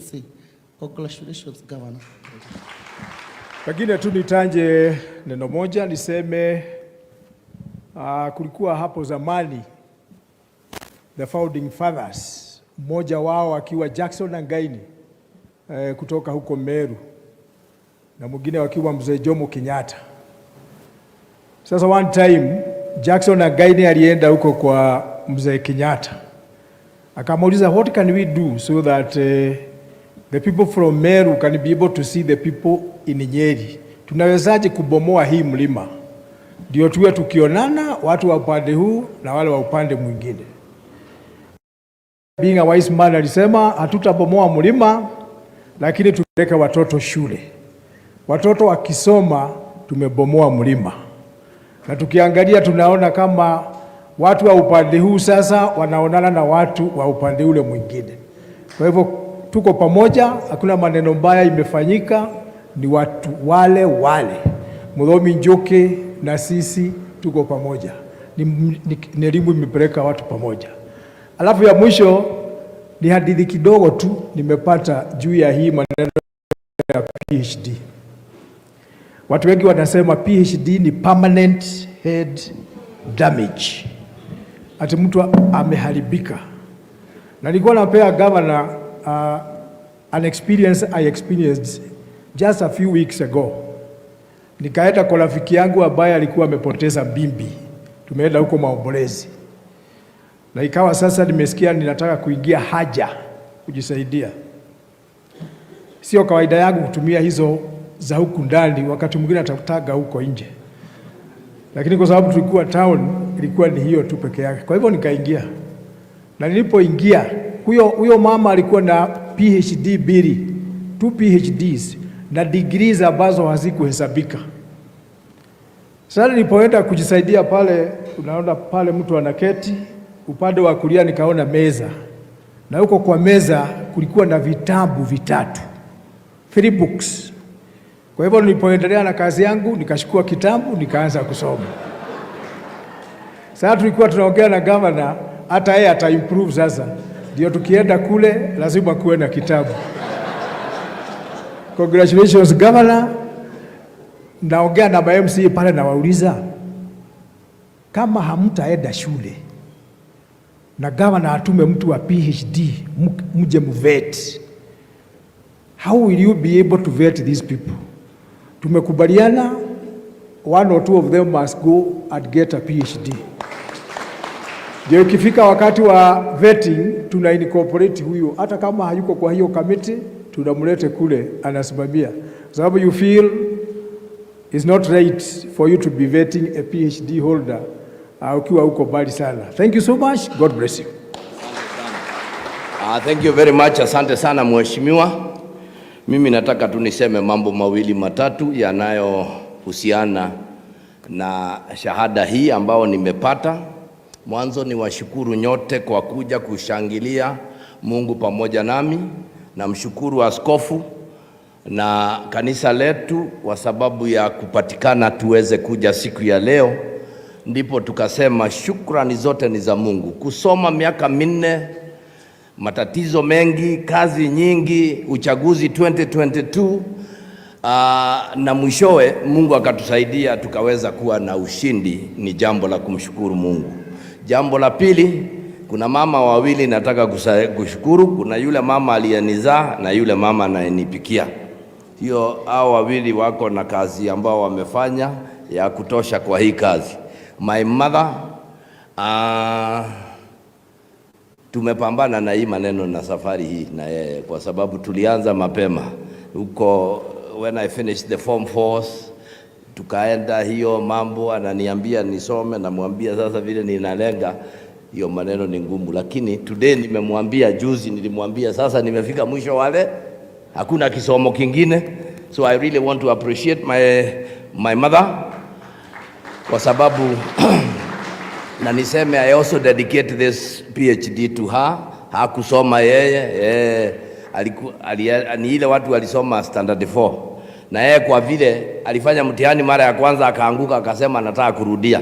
say. Congratulations, Governor. Pengine tu nitanje neno moja niseme kulikuwa hapo zamani the founding fathers, mmoja wao akiwa Jackson Angaini kutoka huko Meru na mwingine wakiwa mzee Jomo Kenyatta. Sasa one time Jackson Angaini alienda huko kwa mzee Kenyatta akamuuliza, what can we do so that the people from Meru can be able to see the people in Nyeri? Tunawezaje kubomoa hii mlima ndio tuwe tukionana watu wa upande huu na wale wa upande mwingine? Being a wise man alisema hatutabomoa mlima, lakini tupeleke watoto shule. Watoto wakisoma tumebomoa mlima. Na tukiangalia tunaona kama watu wa upande huu sasa wanaonana na watu wa upande ule mwingine. Kwa hivyo tuko pamoja, hakuna maneno mbaya imefanyika, ni watu wale wale. Mudhomi Njoke na sisi tuko pamoja. Ni elimu imepeleka watu pamoja. Alafu ya mwisho ni hadithi kidogo tu nimepata juu ya hii maneno ya PhD. Watu wengi wanasema PhD ni permanent head damage. Ati mtu ameharibika. Na nilikuwa napea governor an experience I experienced just a few weeks ago. Nikaenda kwa rafiki yangu ambaye alikuwa amepoteza bibi. Tumeenda huko maombolezi. Na ikawa sasa nimesikia ninataka kuingia haja kujisaidia. Sio kawaida yangu kutumia hizo za huku ndani, wakati mwingine atataga huko nje. Lakini kwa sababu tulikuwa town, ilikuwa ni hiyo tu peke yake. Kwa hivyo nikaingia. Na nilipoingia, huyo mama alikuwa na PhD bili, 2 PhDs na degrees ambazo hazikuhesabika. Sasa nilipoenda kujisaidia pale, unaona pale mtu anaketi, upande wa kulia nikaona meza. Na huko kwa meza kulikuwa na vitabu 3 books. Kwa hivyo nilipoendelea na kazi yangu, nikachukua kitabu, nikaanza kusoma. Sasa tulikuwa tunaongea na governor, hata yeye ata improve sasa. Ndio tukienda kule lazima kuwe na kitabu. Congratulations governor. Naongea na MC pale na wauliza, kama hamtaenda shule na governor atume mtu wa PhD mje mvet, how will you be able to vet these people? Tumekubaliana 1 or 2 of them must go and get a PhD. Ndio ikifika wakati wa vetting tuna incorporate huyo, hata kama hayuko kwa hiyo committee tunamlete kule anasimamia, sababu you feel it's not right for you to be vetting a PhD holder ukiwa huko bali sana. Thank you so much. God bless you. Thank you very much. Asante sana mheshimiwa. Mimi nataka tu niseme mambo mawili matatu yanayohusiana na shahada hii ambao nimepata. Mwanzo ni washukuru nyote kwa kuja kushangilia Mungu pamoja nami. Namshukuru askofu na kanisa letu kwa sababu ya kupatikana tuweze kuja siku ya leo. Ndipo tukasema shukrani zote ni za Mungu. Kusoma miaka 4, matatizo mengi, kazi nyingi, uchaguzi 2022, na mwishowe Mungu akatusaidia tukaweza kuwa na ushindi, ni jambo la kumshukuru Mungu. Jambo la pili, kuna mama wawili nataka kushukuru. Kuna yule mama aliyenizaa na yule mama anayenipikia. Hao wawili wako na kazi ambao wamefanya ya kutosha kwa hii kazi. My mother, tumepambana na hii maneno na safari hii na yeye kwa sababu tulianza mapema huko. When I finished the form 4, tukaenda hiyo mambo, ananiambia nisome, namwambia sasa vile ninalenga hiyo maneno ni ngumu, lakini today nimemwambia, juzi nilimwambia sasa nimefika mwisho wale, hakuna kisomo kingine. So I really want to appreciate my mother kwa sababu na niseme I also dedicate this PhD to her. Hakusoma yeye, ni ile watu walisoma standard 4. Na yeye kwa vile alifanya mtihani mara ya kwanza akaanguka, akasema nataka kurudia.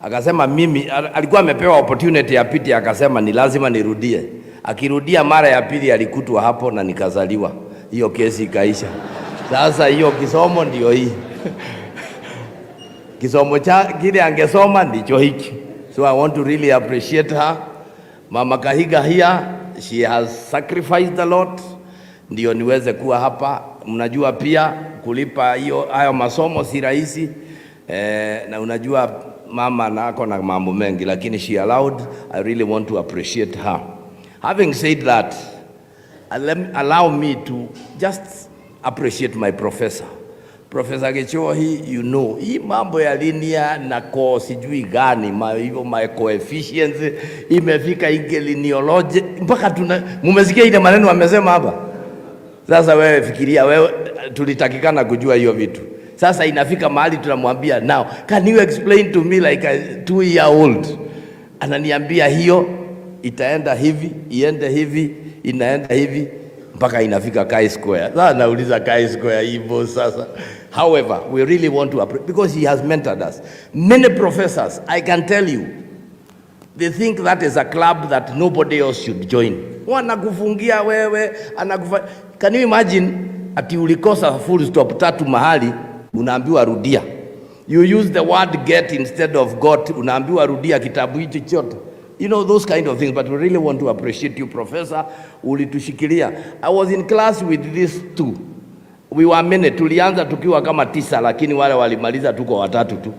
Akasema mimi alikuwa amepewa opportunity ya piti, akasema ni lazima nirudie. Akirudia mara ya pili alikutwa hapo na nikazaliwa. Hiyo kesi ikaisha. Sasa hiyo kisomo ndio hii. Kisomo cha kile angesoma ndicho hiki. So I want to really appreciate her. Mama Kahiga here, she has sacrificed a lot ndio niweze kuwa hapa. Mnajua pia kulipa hayo masomo si rahisi, na unajua mama nako na mambo mengi, lakini she allowed. I really want to appreciate her. Having said that, allow me to just appreciate my professor. Professor Gachagua, you know, hii mambo ya linear na sijui gani, my coefficients, imefika lineology, mpaka mumesikia ile maneno amesema hapa. Sasa wewe fikiria, wewe tulitakikana kujua hiyo vitu. Sasa inafika mahali tunamwambia, now can you explain to me like a 2-year-old? Ananiambia hiyo itaenda hivi, iende hivi, inaenda hivi, mpaka inafika chi-square. Sasa nauliza chi-square hivyo sasa. However, we really want to appreciate, because he has mentored us. Many professors, I can tell you, they think that is a club that nobody else should join. Wanakufungia wewe, can you imagine ati ulikosa full stop 3 mahali, unaambiwa rudia. You use the word get instead of got, unaambiwa rudia kitabu hicho chote. You know, those kind of things, but we really want to appreciate you, Professor. Ulitushikilia. I was in class with these 2. We were many, tulianza tukiwa kama 9, lakini wale walimaliza tuko 3 tu.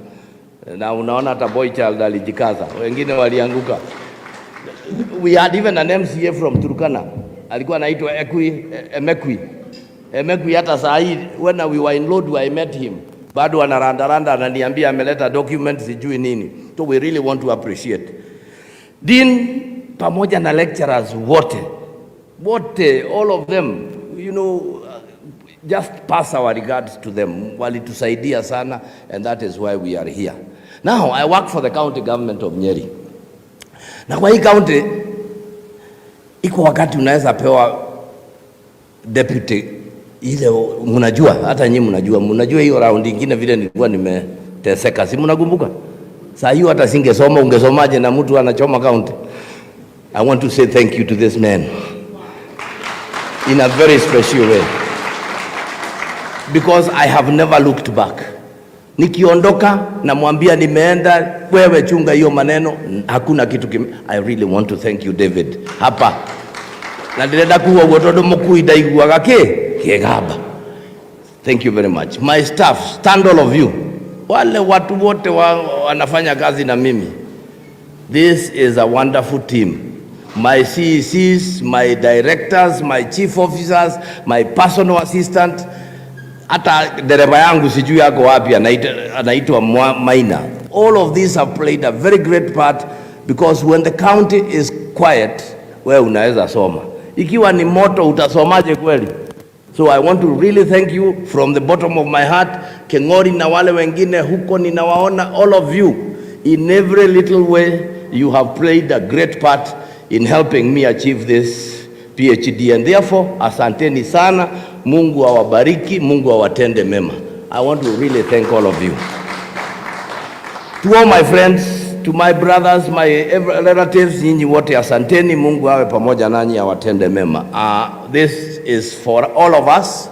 Na unaona hata boy child alijikaza, wengine walianguka. We had even an MCA from Turkana. Alikuwa anaitwa Emekwi hata saa hii, when we were in Lodwar, I met him. Bado anaranda ananiambia ameleta documents sijui nini. So we really want to appreciate. Dean pamoja na lecturers wote, all of them, you know, just pass our regards to them. Walitusaidia sana, and that is why we are here. Now, I work for the county government of Nyeri. Na kwa hii county, iko wakati unaweza pewa deputy ile, mnajua, hata nyinyi mnajua hiyo round nyingine vile nilikuwa nimeteseka, si mnakumbuka? Saa hiyo hata singesoma, ungesomaje na mtu anachoma county? I want to say thank you to this man in a very special way, because I have never looked back. Nikiondoka namwambia nimeenda, wewe chunga hiyo maneno, hakuna kitu I really want to thank you, David. Hapa na ndirenda kuwa gotodo mukuida iguaga kegaba. Thank you very much. My staff, stand all of you. Wale watu wote wanafanya kazi na mimi. This is a wonderful team. My CECs, my directors, my chief officers, my personal assistant, hata dereva yangu sijui yako wapi, anaitwa Maina. All of these have played a very great part, because when the county is quiet, wewe unaweza soma. Ikiwa ni moto utasomaje kweli? So I want to really thank you from the bottom of my heart. Kengori na wale wengine huko ninawaona, all of you, in every little way, you have played a great part in helping me achieve this PhD, and therefore, asanteni sana. Mungu awabariki, Mungu awatende mema. I want to really thank all of you. To all my friends, to my brothers, my relatives, nyinyi wote asanteni. Mungu awe pamoja nanyi, awatende mema. This is for all of us.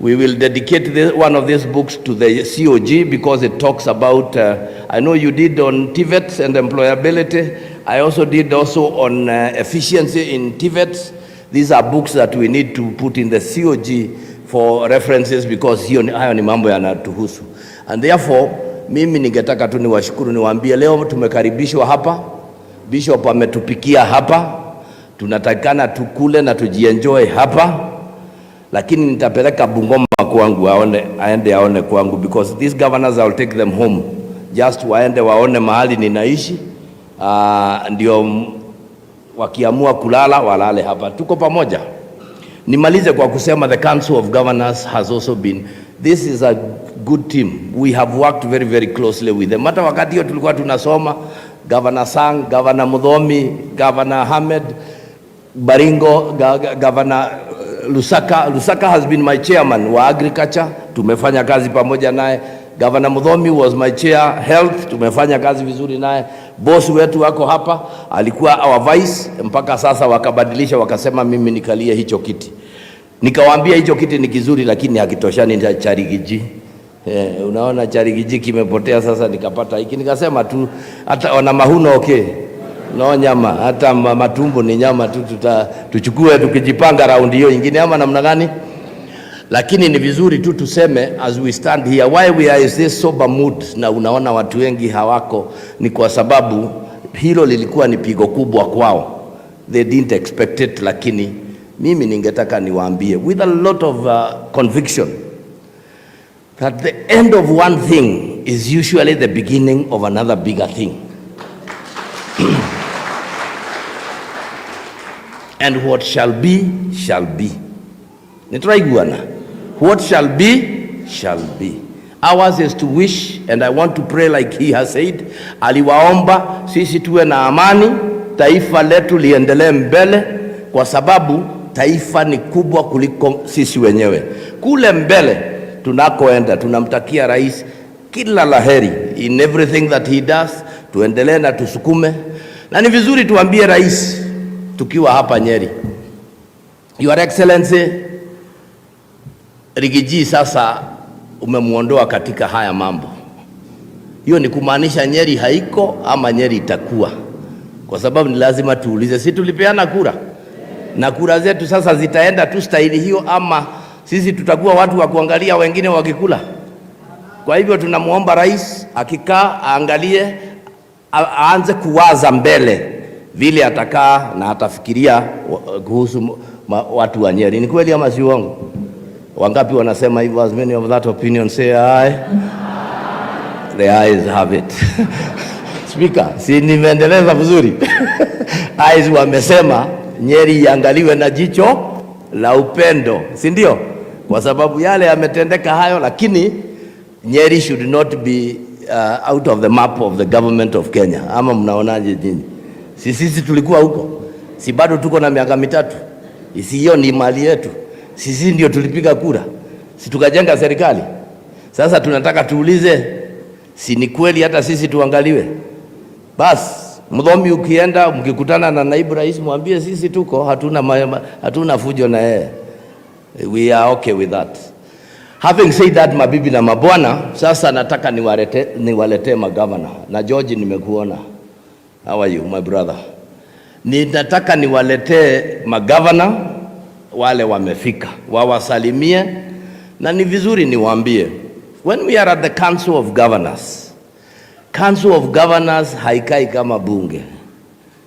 We will dedicate one of these books to the COG, because it talks about, I know you did on TVETs and employability. I also did on efficiency in TVETs. These are books that we need to put in the COG for references, because hayo ni mambo yanatuhusu. And therefore, mimi ningetaka tu niwashukuru, niwaambie leo tumekaribishwa hapa. Bishop ametupikia hapa. Tunatakana tukule na tujienjoy hapa. Lakini nitapeleka Bungoma kwangu, aende aone kwangu, because these governors I will take them home. Just waende waone mahali ninaishi. Ndio wakiamua kulala walale hapa. Tuko pamoja. Nimalize kwa kusema the Council of Governors has also been, this is a good team. We have worked very, very closely with them. Hata wakati hiyo tulikuwa tunasoma, Governor Sang, Governor Mudhomi, Governor Hamed, Baringo, Governor Lusaka has been my chairman wa agriculture. Tumefanya kazi pamoja naye. Governor Mudhomi was my chair health. Tumefanya kazi vizuri naye. Boss wetu wako hapa, alikuwa our vice, mpaka sasa wakabadilisha, wakasema mimi nikalie hicho kiti. Nikawaambia hicho kiti ni kizuri, lakini hakitoshani cha Rigiji. Unaona cha Rigiji kimepotea, sasa nikapata hiki. Nikasema tu hata wana mahuno okay, no nyama, hata matumbo ni nyama tu, tuchukue tukijipanga raundi hiyo nyingine ama namna gani. Lakini ni vizuri tu tuseme as we stand here, why we are in this sober mood na unaona watu wengi hawako, ni kwa sababu hilo lilikuwa ni pigo kubwa kwao. They didn't expect it, lakini mimi ningetaka niwaambie with a lot of conviction that the end of one thing is usually the beginning of another bigger thing. And what shall be, shall be. Nitaraiguana. What shall be, shall be. Ours is to wish, and I want to pray like he has said. Aliwaomba sisi tuwe na amani, taifa letu liendelee mbele, kwa sababu taifa ni kubwa kuliko sisi wenyewe. Kule mbele tunakoenda, tunamtakia rais kila laheri in everything that he does. Tuendelee na tusukume, na ni vizuri tuambie rais tukiwa hapa Nyeri, Your Excellency, Rigiji sasa umemuondoa katika haya mambo. Hiyo ni kumaanisha Nyeri haiko ama Nyeri itakuwa? Kwa sababu ni lazima tuulize, si tulipeana kura? Na kura zetu sasa zitaenda tu staili hiyo, ama sisi tutakuwa watu wa kuangalia wengine wakikula? Kwa hivyo tunamuomba rais akikaa aangalie, aanze kuwaza mbele vile atakaa na atafikiria kuhusu watu wa Nyeri. Ni kweli ama si uongo? Wangapi wanasema hivyo? As many of that opinion say aye. The ayes have it. Speaker, si nimeendeleza vizuri? Ayes wamesema Nyeri iangaliwe na jicho la upendo, si ndio? Kwa sababu yale yametendeka hayo, lakini Nyeri should not be out of the map of the government of Kenya. Ama mnaonaje nyinyi? Sisi tulikuwa huko, si bado tuko na miaka mitatu? Hiyo ni mali yetu, sisi ndio tulipiga kura, si tukajenga serikali. Sasa tunataka tuulize, si ni kweli hata sisi tuangaliwe? Bas mdhomi, ukienda mkikutana na naibu rais mwambie sisi tuko, hatuna fujo na yeye. We are okay with that. Having said that, mabibi na mabwana, sasa nataka niwaletee magavana. Na George, nimekuona. How are you my brother? Ninataka niwaletee magavana wale wamefika, wawasalimie, na ni vizuri niwaambie, when we are at the Council of Governors haikai kama bunge.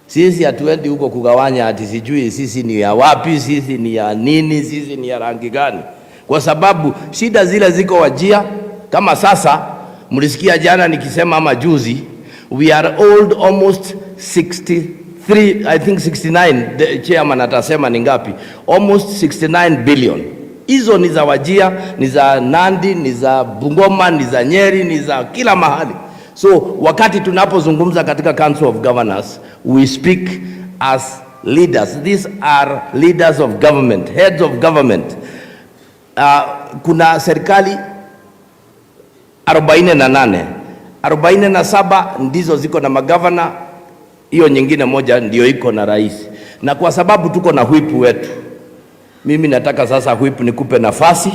Sisi hatuendi huko kugawanya ati sijui sisi ni ya wapi, sisi ni ya nini, sisi ni ya rangi gani. Kwa sababu shida zile ziko Wajia. Kama sasa mlisikia jana nikisema ama juzi, we are old almost 63, I think 69, the chairman atasema ni ngapi, almost 69 billion. Hizo ni za Wajia, ni za Nandi, ni za Bungoma, ni za Nyeri, ni za kila mahali. So wakati tunapozungumza katika Council of Governors, we speak as leaders. These are leaders of government, heads of government. Kuna serikali 48, 47 ndizo ziko na magavana, hiyo nyingine moja ndio iko na rais. Na kwa sababu tuko na whip wetu, mimi nataka sasa whip nikupe nafasi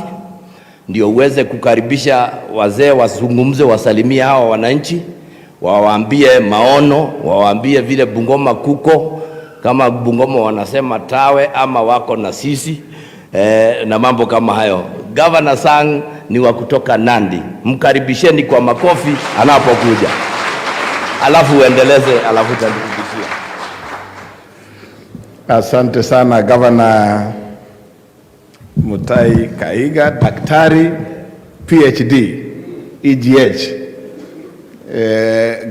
ndio uweze kukaribisha wazee, wazungumze, wasalimie hawa wananchi, wawaambie maono, wawaambie vile Bungoma kuko, kama Bungoma wanasema tawe ama wako na sisi, na mambo kama hayo. Governor Sang ni wa kutoka Nandi, mkaribisheni kwa makofi anapokuja, alafu uendeleze, alafu tandikishia. Asante sana Governor Mutahi Kahiga, daktari, PhD, EGH,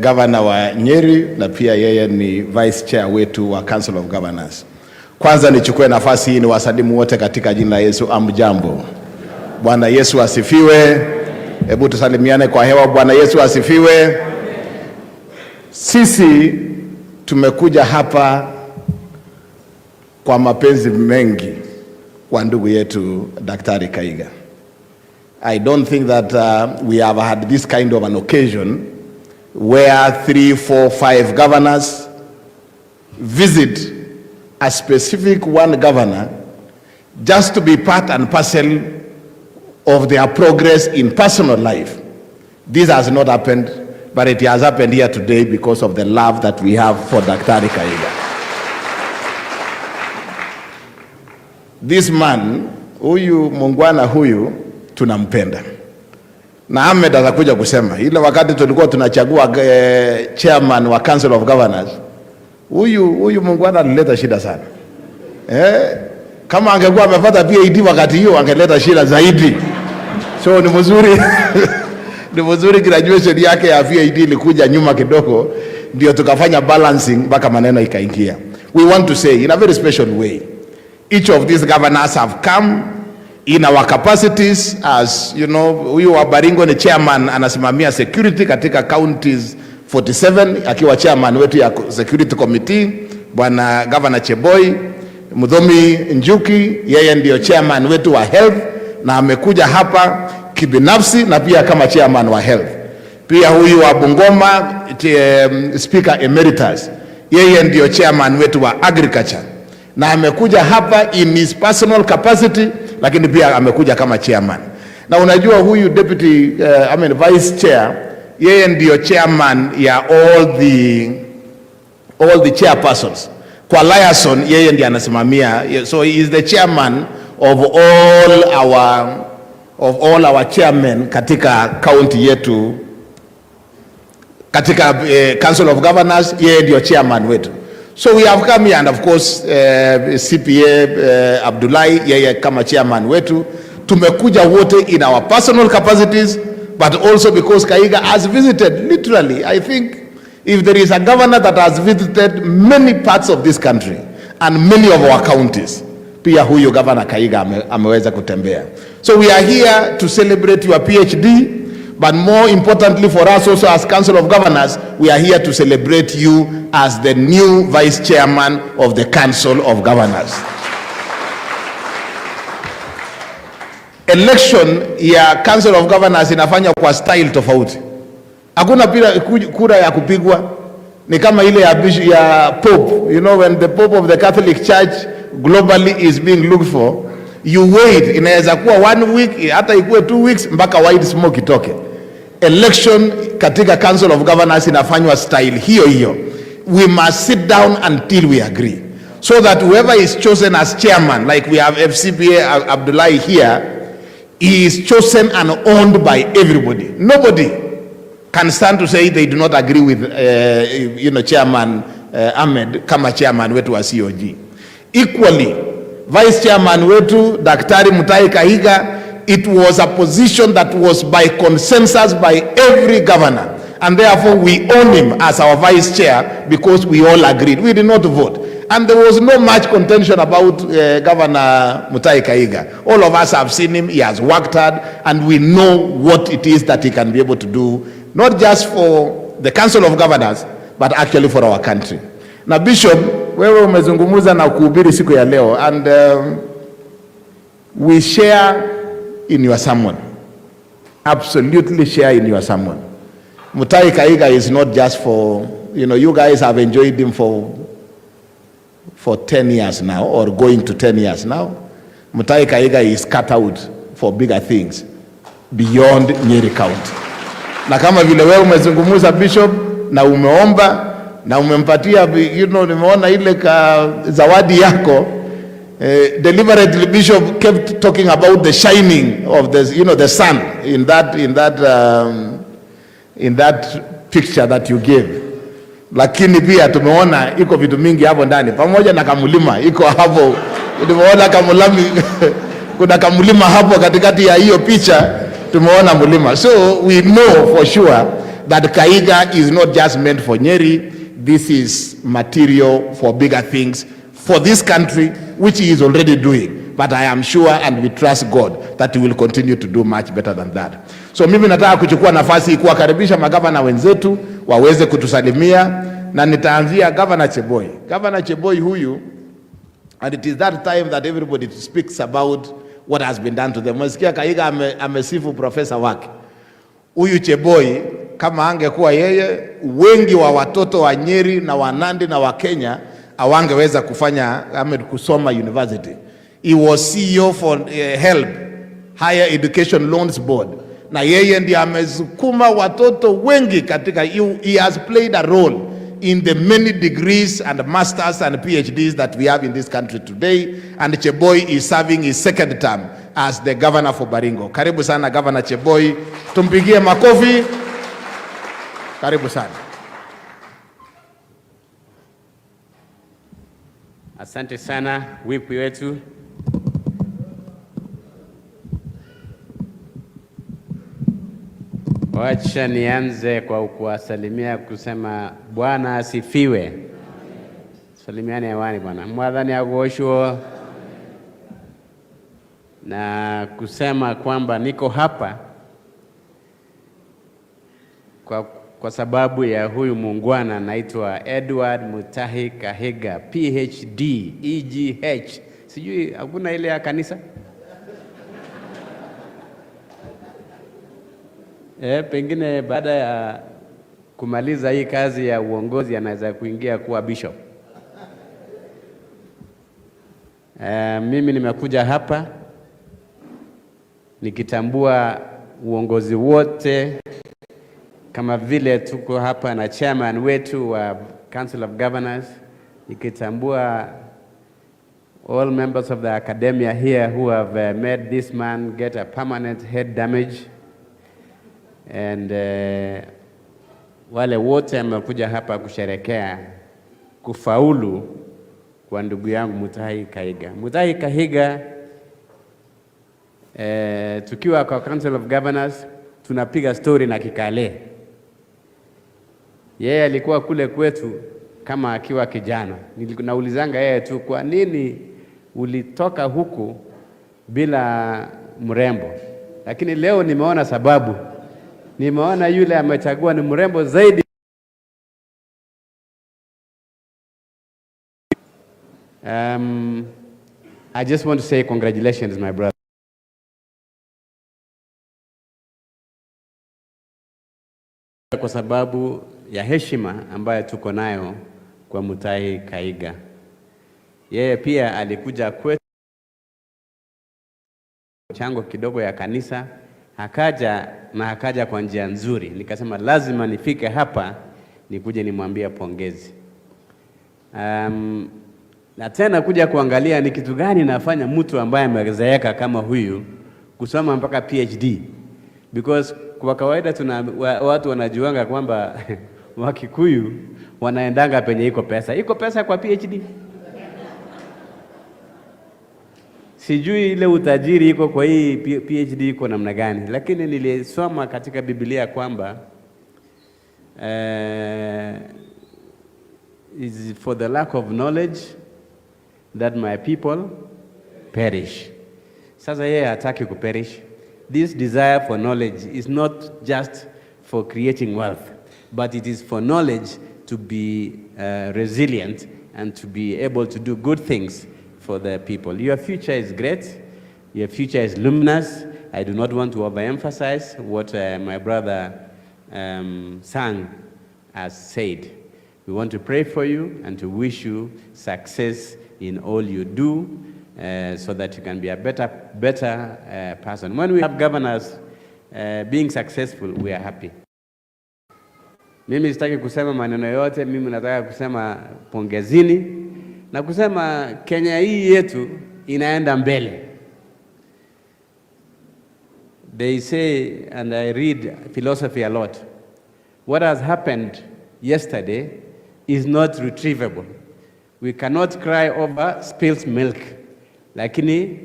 governor wa Nyeri, na pia yeye ni vice chair wetu wa Council of Governors. Kwanza nichukue nafasi hii ni wasalimu wote katika jina la Yesu. Amjambo. Bwana Yesu asifiwe. Hebu tusalimiane kwa hewa. Bwana Yesu asifiwe. Sisi tumekuja hapa kwa mapenzi mengi kwa ndugu yetu Daktari Kahiga. I don't think that we have had this kind of an occasion where 3, 4, 5 governors visit a specific one governor just to be part and parcel of their progress in personal life. This has not happened, but it has happened here today because of the love that we have for Daktari Kahiga. This man, huyu mungwana huyu, tunampenda. Na Ahmed atakuja kusema, ile wakati tulikuwa tunachagua chairman wa Council of Governors, huyu mungwana alileta shida sana. Kama angekuwa amepata PhD wakati hiyo, angeleta shida zaidi. So ni mzuri ni mzuri graduation yake ya PhD ilikuja nyuma kidogo, ndio tukafanya balancing mpaka maneno ikaingia. We want to say in a very special way, each of these governors have come in our capacities as, you know, huyu wa Baringo ni chairman, anasimamia security katika counties 47 akiwa chairman wetu ya security committee. Bwana Governor Cheboi Mudhomi Njuki, yeye ndio chairman wetu wa health na amekuja hapa kibinafsi na pia kama chairman wa health. Pia huyu wa Bungoma speaker emeritus, yeye ndio chairman wetu wa agriculture na amekuja hapa in his personal capacity, lakini pia amekuja kama chairman. Na unajua huyu deputy vice chair, yeye ndio chairman ya all the chairpersons. Kwa liaison yeye ndiye anasimamia, so he is the chairman of all our chairmen katika county yetu, katika Council of Governors, yeye ndio chairman wetu. So we have come here, and of course CPA Abdullahi, yeye kama chairman wetu. Tumekuja wote in our personal capacities, but also because Kahiga has visited, literally, I think if there is a governor that has visited many parts of this country and many of our counties, pia huyu Governor Kahiga ameweza kutembea. So we are here to celebrate your PhD, but more importantly for us also as Council of Governors, we are here to celebrate you as the new Vice Chairman of the Council of Governors. Election ya Council of Governors inafanywa kwa style tofauti. Hakuna kura ya kupigwa, ni kama ile ya Pope. You know, when the Pope of the Catholic Church globally is being looked for, you wait, inaweza kuwa 1 week, hata ikuwe 2 weeks, mpaka white smoke itoke. Election katika Council of Governors inafanywa style hiyo hiyo. We must sit down until we agree, so that whoever is chosen as chairman, like we have FCPA Abdullahi here, he is chosen and owned by everybody. Nobody can stand to say they do not agree with Chairman Ahmed kama chairman wetu wa COG. Equally, vice chairman wetu Daktari Mutahi Kahiga, it was a position that was by consensus by every governor, and therefore we own him as our vice chair because we all agreed. We did not vote, and there was no much contention about Governor Mutahi Kahiga. All of us have seen him, he has worked hard, and we know what it is that he can be able to do, not just for the Council of Governors, but actually for our country. Na Bishop, wewe umezungumuza na kuhubiri siku ya leo, and we share in your sermon. Absolutely share in your sermon. Mutahi Kahiga is not just for, you guys have enjoyed him for 10 years now, or going to 10 years now. Mutahi Kahiga is cut out for bigger things beyond Nyeri County. Na kama vile wewe umezungumuza Bishop, na umeomba, na umempatia, nimeona ile zawadi yako, deliberately Bishop kept talking about the shining of the sun in that picture that you gave. Lakini pia tumeona iko vitu mingi hapo ndani, pamoja na kamulima iko hapo. Tumeona kamulami kuna kamulima hapo katikati ya hiyo picha, tumeona mulima. So we know for sure that Kahiga is not just meant for Nyeri. This is material for bigger things for this country, which he is already doing. But I am sure and we trust God that he will continue to do much better than that. So mimi nataka kuchukua nafasi kuwakaribisha magavana wenzetu waweze kutusalimia, na nitaanzia Governor Cheboi. Governor Cheboi huyu, and it is that time that everybody speaks about what has been done to them. Msikia Kahiga amesifu profesa wake. Huyu Cheboi kama angekuwa yeye, wengi wa watoto wa Nyeri na wa Nandi na wa Kenya hawangeweza kufanya kusoma university. He was CEO for HELB, Higher Education Loans Board, na yeye ndiye amesukuma watoto wengi katika. He has played a role in the many degrees and masters and PhDs that we have in this country today, and Cheboi is serving his second term as the governor for Baringo. Karibu sana Governor Cheboi, tumpigie makofi. Karibu sana. Asante sana wipi wetu. Wacha nianze kwa kuwasalimia kusema Bwana asifiwe. Salimiane hewani bwana. Mwadhani agoshwo. Na kusema kwamba niko hapa kwa sababu ya huyu muungwana anaitwa Edward Mutahi Kahiga, PhD, EGH. Sijui hakuna ile ya kanisa? Pengine baada ya kumaliza hii kazi ya uongozi anaweza kuingia kuwa bishop. Mimi nimekuja hapa nikitambua uongozi wote, kama vile tuko hapa na chairman wetu wa Council of Governors, nikitambua all members of the academia here who have made this man get a permanent head damage, and wale wote amekuja hapa kusherekea kufaulu kwa ndugu yangu Mutahi Kahiga. Mutahi Kahiga, tukiwa kwa Council of Governors tunapiga story na Kikale. Yeye alikuwa kule kwetu kama akiwa kijana. Naulizanga yeye tu, kwa nini ulitoka huku bila mrembo? Lakini leo nimeona sababu. Nimeona yule amechagua ni mrembo zaidi. I just want to say congratulations my brother. Kwa sababu ya heshima ambayo tuko nayo kwa Mutahi Kahiga. Yeye pia alikuja kwetu chango kidogo ya kanisa, akaja kwa njia nzuri. Nikasema lazima nifike hapa nikuje nimwambie pongezi. Na tena kuja kuangalia ni kitu gani nafanya mtu ambaye amezeeka kama huyu kusoma mpaka PhD, because kwa kawaida watu wanajuanga kwamba Wakikuyu wanaendanga penye iko pesa. Iko pesa kwa PhD? Sijui ile utajiri iko kwa hii PhD iko namna gani, lakini nilisoma katika Biblia kwamba is for the lack of knowledge that my people perish. Sasa yeye hataki kuperish. This desire for knowledge is not just for creating wealth, but it is for knowledge to be resilient and to be able to do good things for the people. Your future is great. Your future is luminous. I do not want to overemphasize what my brother Sang has said. We want to pray for you and to wish you success in all you do, so that you can be a better person. When we have governors being successful, we are happy. Mimi sitaki kusema maneno yote, mimi nataka kusema pongezini na kusema Kenya hii yetu inaenda mbele. They say, and I read philosophy a lot, what has happened yesterday is not retrievable. We cannot cry over spilled milk. Lakini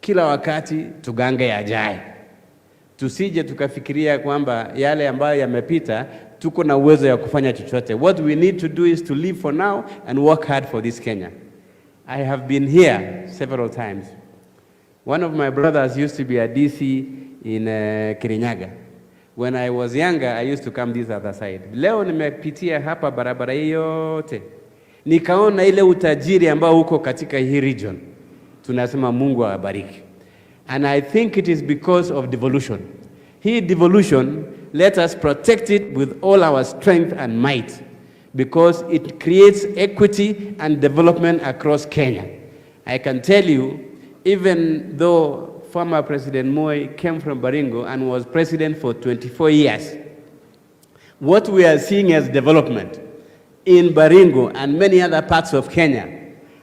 kila wakati tugange yajaye. Tusije tukafikiria kwamba yale ambayo yamepita tuko na uwezo ya kufanya chochote. What we need to do is to live for now and work hard for this Kenya. I have been here several times. One of my brothers used to be a DC in Kirinyaga. When I was younger, I used to come this other side. Leo nimepitia hapa barabara yote. Nikaona ile utajiri ambao uko katika hii region. Tunasema Mungu awabariki. And I think it is because of devolution. Hii devolution, let us protect it with all our strength and might, because it creates equity and development across Kenya. I can tell you, even though former President Moi came from Baringo and was president for 24 years, what we are seeing as development in Baringo and many other parts of Kenya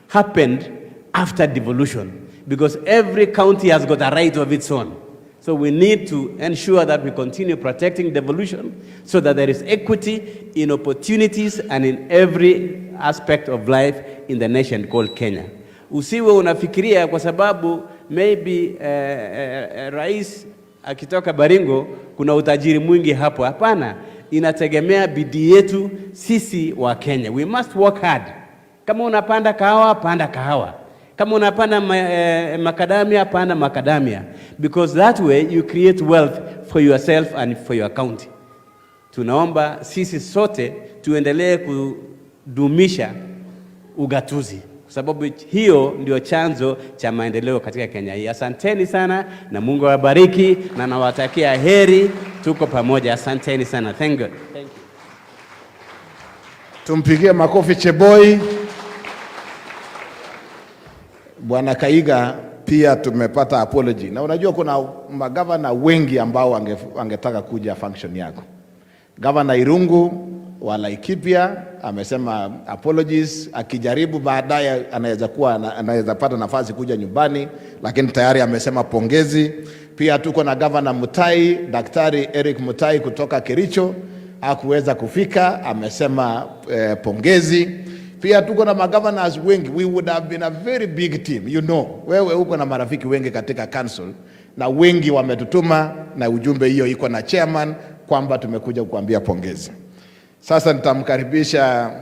happened after devolution, because every county has got a right of its own. So we need to ensure that we continue protecting devolution so that there is equity in opportunities and in every aspect of life in the nation called Kenya. Usiwe unafikiria kwa sababu maybe rais akitoka Baringo kuna utajiri mwingi hapo. Hapana, inategemea bidii yetu sisi wa Kenya. We must work hard. Kama unapanda kahawa, panda kahawa. Kama unapanda macadamia, panda macadamia. Because that way you create wealth for yourself and for your county. Tunaomba sisi sote tuendelee kudumisha ugatuzi, kwa sababu hiyo ndio chanzo cha maendeleo katika Kenya hii. Asanteni sana na Mungu awabariki na nawatakia heri. Tuko pamoja. Asanteni sana. Thank you. Thank you. Tumpigie makofi Cheboi. Bwana Kahiga, pia tumepata apology. Na unajua kuna magavana wengi ambao wangetaka kuja function yako. Gavana Irungu wa Laikipia amesema apologies, akijaribu baadaye anaweza pata nafasi kuja nyumbani, lakini tayari amesema pongezi. Pia tuko na Gavana Mutahi, Daktari Eric Mutahi kutoka Kericho, hakuweza kufika, amesema pongezi. Pia tuko na magovernors wengi. We would have been a very big team, you know. Wewe uko na marafiki wengi katika council na wengi wametutuma na ujumbe hiyo iko na chairman kwamba tumekuja kukuambia pongezi. Sasa nitamkaribisha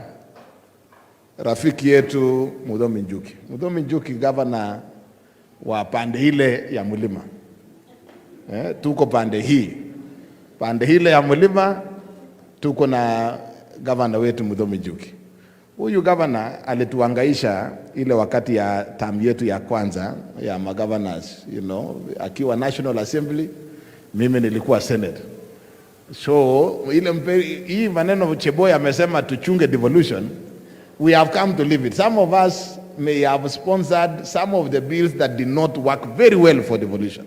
rafiki yetu Muthomi Njuki. Muthomi Njuki governor wa pande ile ya Mlima. Tuko pande hii. Pande ile ya Mlima tuko na governor wetu Muthomi Njuki. Huyu governor alituangaisha ile wakati ya term yetu ya kwanza ya magovernors, you know, akiwa National Assembly, mimi nilikuwa Senate. So hii maneno Cheboi amesema tuchunge devolution, we have come to live it. Some of us may have sponsored some of the bills that did not work very well for devolution.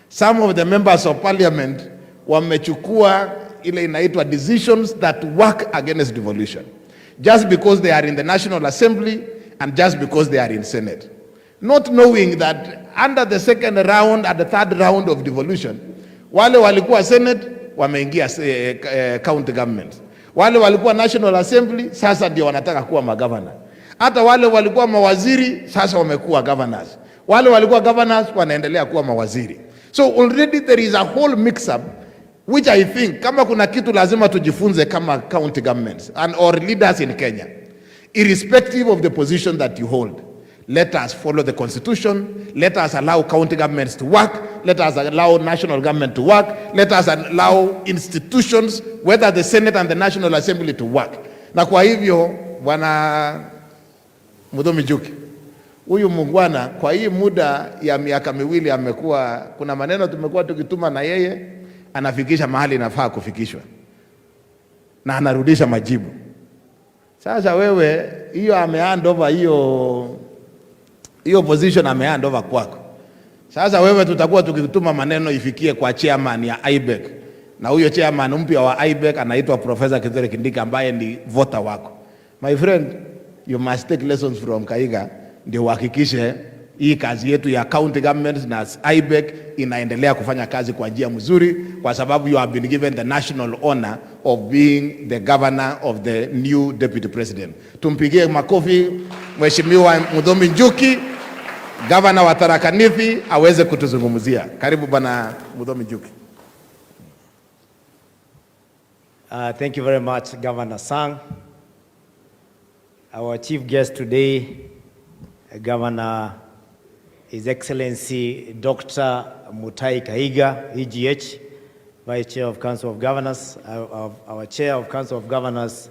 Some of the members of parliament wamechukua ile inaitwa decisions that work against devolution, just because they are in the National Assembly and just because they are in Senate, not knowing that under the second round and the third round of devolution, wale walikuwa Senate wameingia county government, wale walikuwa National Assembly sasa ndio wanataka kuwa magavana, hata wale walikuwa mawaziri sasa wamekuwa governors, wale walikuwa governors wanaendelea kuwa mawaziri. So already there is a whole mix up, which I think kama kuna kitu lazima tujifunze kama county governments and or leaders in Kenya, irrespective of the position that you hold, let us follow the constitution, let us allow county governments to work, let us allow national government to work, let us allow institutions, whether the Senate and the National Assembly, to work. Na kwa hivyo Bwana Muthomi Njuki, huyu mungwana kwa hii muda ya miaka miwili amekuwa, kuna maneno tumekuwa tukituma na yeye, anafikisha mahali inafaa kufikishwa na anarudisha majibu. Sasa wewe hiyo amehand over hiyo position amehand over kwako. Sasa wewe tutakuwa tukituma maneno ifikie kwa chairman ya IBEC, na huyo chairman mpya wa IBEC anaitwa Professor Kithure Kindiki ambaye ni voter wako. My friend, you must take lessons from Kahiga ndio uhakikishe hii kazi yetu ya county government na IBEC inaendelea kufanya kazi kwa njia mzuri, kwa sababu you have been given the national honor of being the governor of the new deputy president. Tumpigie makofi Mheshimiwa Muthomi Njuki, governor wa Tharaka Nithi, aweze kutuzungumzia. Karibu Bwana Muthomi Njuki. Thank you very much, Governor Sang. Our chief guest today, Governor His Excellency Dr. Mutahi Kahiga, EGH, Vice Chair of Council of Governors, our Chair of Council of Governors,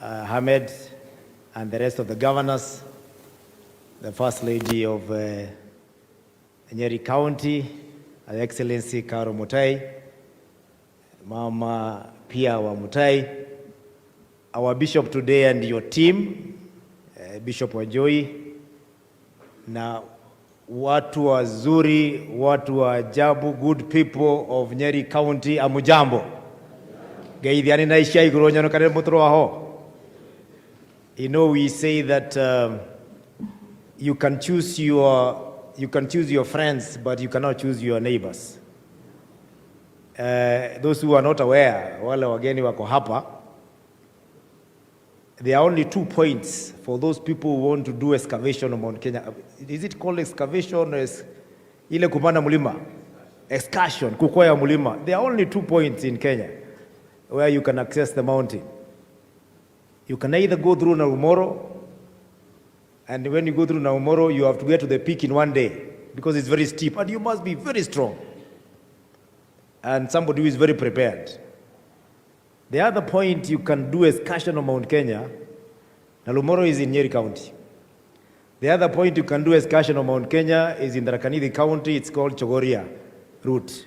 Hamed, and the rest of the governors, the First Lady of Nyeri County, Her Excellency Karo Mutahi, Mama Pia wa Mutahi, our bishop today and your team, Bishop Wajoi, na watu wazuri, watu wa ajabu, good people of Nyeri County, amujambo. Gaithiani na ishia iguronya no kare mutro waho. You know, we say that you can choose your friends, but you cannot choose your neighbors. Those who are not aware, wale wageni wako hapa, there are only 2 points for those people who want to do excavation on Mount Kenya. Is it called excavation or ile kupanda mulima? Excursion, kukwea mulima. There are only 2 points in Kenya where you can access the mountain. You can either go through Narumoro, and when you go through Narumoro, you have to get to the peak in one day because it's very steep, and you must be very strong and somebody who is very prepared. The other point, you can do excursion on Mount Kenya. Narumoro is in Nyeri County. The other point you can do excursion on Mount Kenya is in Tharaka Nithi County. It's called Chogoria route.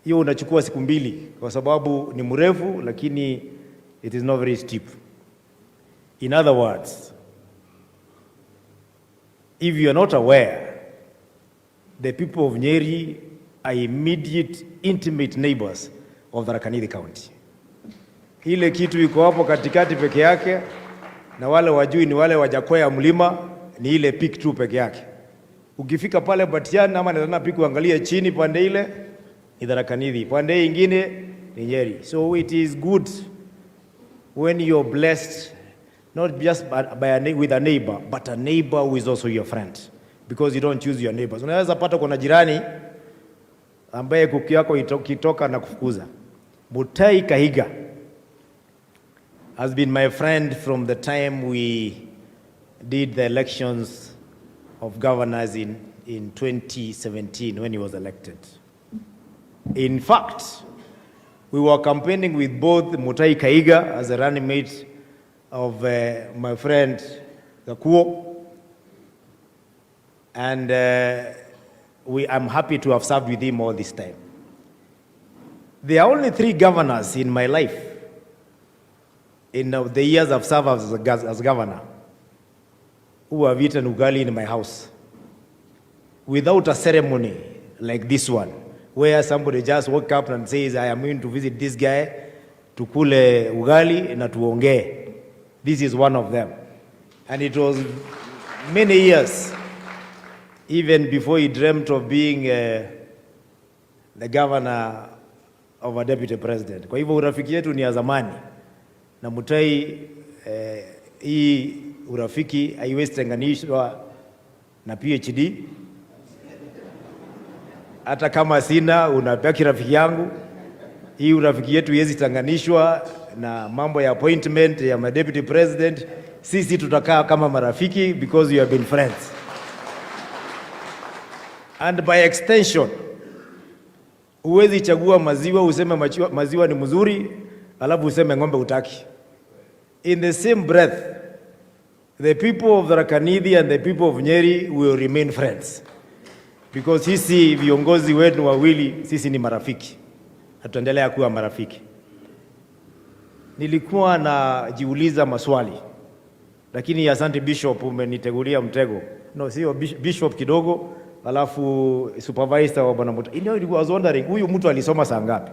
Hiyo unachukua siku 2 kwa sababu ni mrefu, lakini it is not very steep. In other words, if you are not aware, the people of Nyeri are immediate, intimate neighbors of Tharaka Nithi County. Ile kitu iko hapo katikati peke yake, na wale wajui ni wale wajakwea mlima, ni ile peak tu peke yake. Ukifika pale Batian ama na peak uangalie chini, pande ile ni Tharaka Nithi, pande ingine ni Nyeri. So it is good when you're blessed not just with a neighbor, but a neighbor who is also your friend, because you don't choose your neighbors. Unaweza pata kuna jirani ambaye kuku yako ikitoka na kufukuza. Mutahi Kahiga has been my friend from the time we did the elections of governors in 2017 when he was elected. In fact, we were campaigning with both Mutahi Kahiga as a running mate of my friend Gachagua, and I'm happy to have served with him all this time. There are only 3 governors in my life, in the years I've served as governor, who have eaten ugali in my house without a ceremony like this one, where somebody just woke up and says, I am going to visit this guy, tukule ugali na tuongee. This is one of them. And it was many years, even before he dreamt of being the governor of a deputy president. Kwa hivyo urafiki yetu ni ya zamani. Na Mutahi, hii urafiki haiwezi tenganishwa na PhD. Hata kama sina, unabaki rafiki yangu. Hii urafiki yetu haiwezi tenganishwa na mambo ya appointment ya deputy president. Sisi tutakaa kama marafiki because you have been friends. And by extension, huwezi chagua maziwa useme maziwa ni mzuri alafu useme ng'ombe utaki. In the same breath, the people of Tharaka Nithi and the people of Nyeri will remain friends, because sisi viongozi wetu wawili, sisi ni marafiki, tutaendelea kuwa marafiki. Nilikuwa najiuliza maswali, lakini asante Bishop, umenitegulia mtego. No, sio Bishop kidogo, alafu supervisor wa bwana Mutahi. I was wondering, huyu mtu alisoma saa ngapi?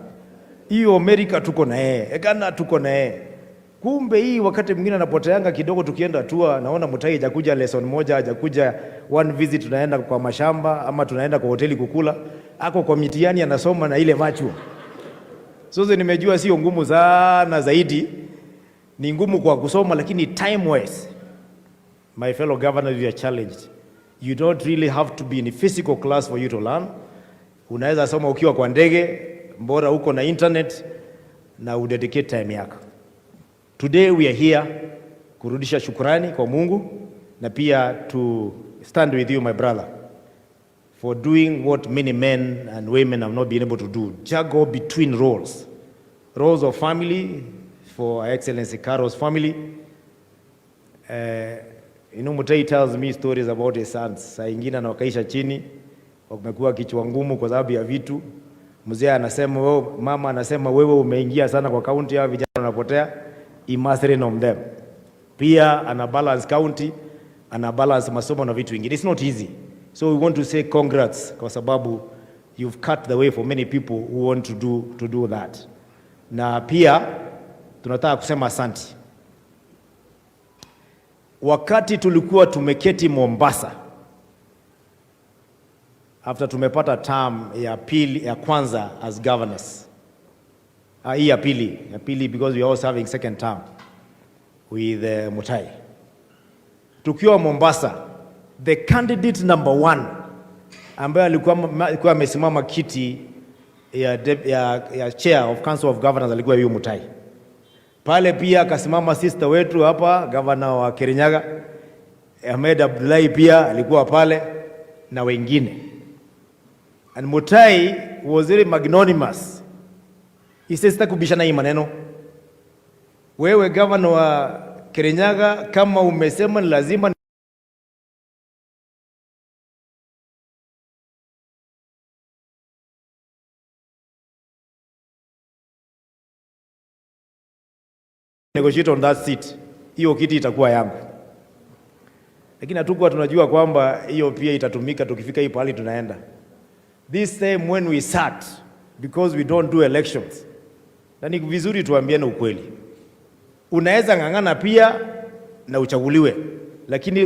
Hiyo Amerika tuko na yeye, Ghana tuko na yeye. Kumbe hii wakati mwingine anapoteanga kidogo, tukienda tour naona Mutahi hajakuja lesson moja, hajakuja one visit, tunaenda kwa mashamba ama tunaenda kwa hoteli kukula. Ako kwa mitihani anasoma na ile macho. Sasa nimejua sio ngumu sana, zaidi ni ngumu kwa kusoma, lakini time wise. My fellow governors, you are challenged. You don't really have to be in a physical class for you to learn. Unaweza soma ukiwa kwa ndege, mbora uko na internet na udedicate time yako. Today we are here kurudisha shukrani kwa Mungu na pia to stand with you, my brother, for doing what many men and women have not been able to do. Juggle between roles of family for Her Excellency Karo's family. Mutahi tells me stories about his sons. Saa ingine anawakaisha chini, wamekuwa kichwa ngumu kwa sababu ya vitu. Mzee anasema wewe, mama anasema wewe umeingia sana kwa county ya vijana wanapotea. He must renom them. Pia ana balance county, ana balance masomo na vitu vingine. It's not easy. So we want to say congrats kwa sababu you've cut the way for many people who want to do that. Na pia tunataka kusema asante. Wakati tulikuwa tumeketi Mombasa, after tumepata term ya kwanza as governors, hii ya pili because we are also having second term with Mutahi. Tukiwa Mombasa, the candidate number 1 ambaye alikuwa amesimama kiti ya chair of Council of Governors alikuwa huyo Mutahi. Pale pia akasimama sister wetu hapa, governor wa Kirinyaga, Ahmed Abdullahi pia alikuwa pale na wengine. And Mutahi was very magnanimous. He says kubishana hii maneno. Wewe governor wa Kirinyaga, kama umesema ni lazima negotiate on that seat, hiyo kiti itakuwa yangu. Lakini hatukuwa tunajua kwamba hiyo pia itatumika tukifika hii pahali tunaenda. This time when we sat, because we don't do elections, na ni vizuri tuambiane ukweli. Unaweza ngangana pia na uchaguliwe, lakini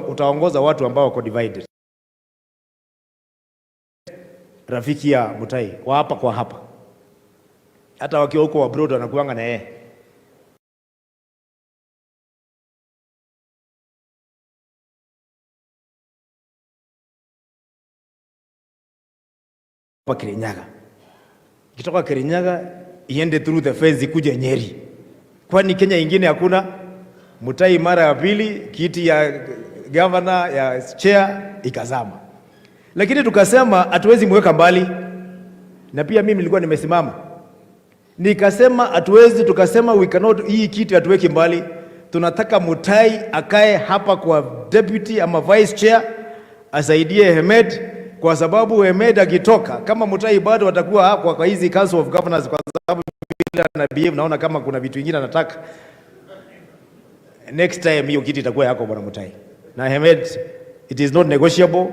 utaongoza watu ambao wako divided. Rafiki ya Mutahi wa hapa kwa hapa, hata wakiwa huko abroad wanakuanga na yeye. Kwa Kirinyaga, kitoka Kirinyaga iende through the fence kuja Nyeri. Kwani Kenya ingine hakuna? Mutahi mara ya pili kiti ya governor ya chair ikazama. Lakini tukasema hatuwezi mweka mbali. Na pia mimi nilikuwa nimesimama. Nikasema hatuwezi, tukasema we cannot, hii kiti hatuweki mbali. Tunataka Mutahi akae hapa kwa deputy ama vice chair asaidie Ahmed, kwa sababu Ahmed akitoka, kama Mutahi bado watakuwa hapa kwa hizi Council of Governors, kwa sababu bila na behave naona kama kuna vitu vingine anataka. Next time hiyo kiti itakuwa yako bwana Mutahi. Na Ahmed, it is not negotiable.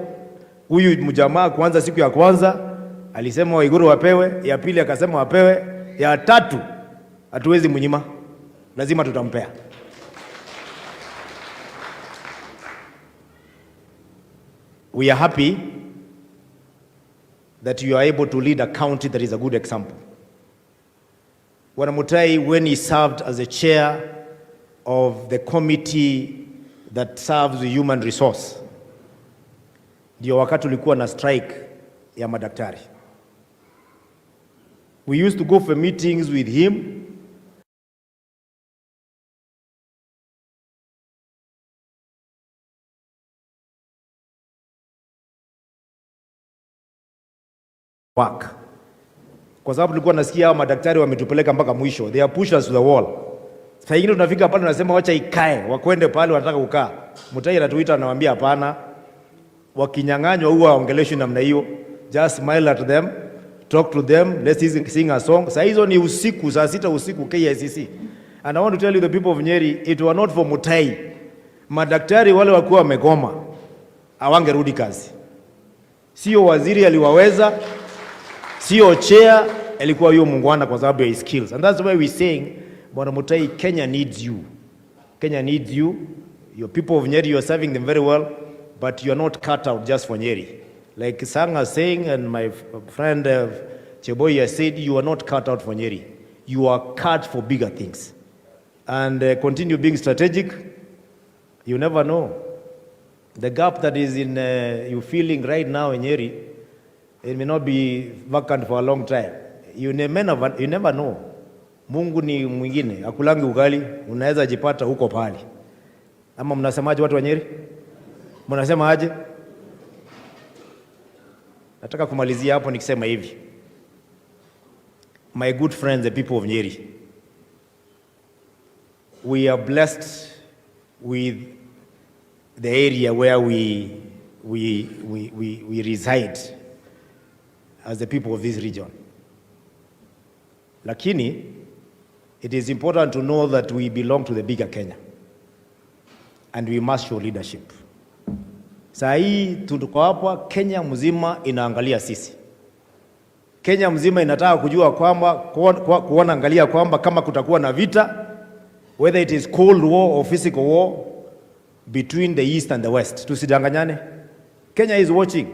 Huyu mjamaa kwanza, siku ya kwanza alisema Waiguru wapewe, ya pili akasema wapewe, ya tatu hatuwezi mnyima, lazima tutampea. We are happy that you are able to lead a county that is a good example. Bwana Mutahi, when he served as a chair of the committee that serves the human resource, ndio wakati ulikuwa na strike ya madaktari. We used to go for meetings with him. Kwa sababu tulikuwa nasikia hao madaktari wametupeleka mpaka mwisho. They are pushed us to the wall. Sasa ingine tunafika pale tunasema wacha ikae, wakwende pale wanataka kukaa. Mutahi anatuita anawaambia hapana. Wakinyang'anywa huwa waongeleshwe namna hiyo. Just smile at them, talk to them, let's sing a song. Sasa hizo ni usiku, saa 6 usiku KICC. And I want to tell you the people of Nyeri, it was not for Mutahi. Madaktari wale walikuwa wamegoma, hawangerudi kazi. Sio waziri aliwaweza, sio chair, alikuwa huyo mungwana kwa sababu ya his skills. And that's why we saying, Bwana Mutahi, Kenya needs you. Kenya needs you. Your people of Nyeri, you are serving them very well, but you are not cut out just for Nyeri. Like Sang is saying, and my friend Cheboy has said, you are not cut out for Nyeri. You are cut for bigger things. And continue being strategic. You never know. The gap that is in you feeling right now in Nyeri, it may not be vacant for a long time. You never know. Mungu ni mwingine, akulangi ugali, unaweza jipata huko pale. Ama mnasemaje watu wa Nyeri? Mnasema aje? Nataka kumalizia hapo nikisema hivi. My good friends, the people of Nyeri, we are blessed with the area where we reside as the people of this region. Lakini, it is important to know that we belong to the bigger Kenya and we must show leadership. Saa hii tuko hapa, Kenya mzima inaangalia sisi. Kenya mzima inataka kujua kwamba kuangalia kwamba kama kutakuwa na vita, whether it is cold war or physical war between the east and the west. Tusidanganyane. Kenya is watching.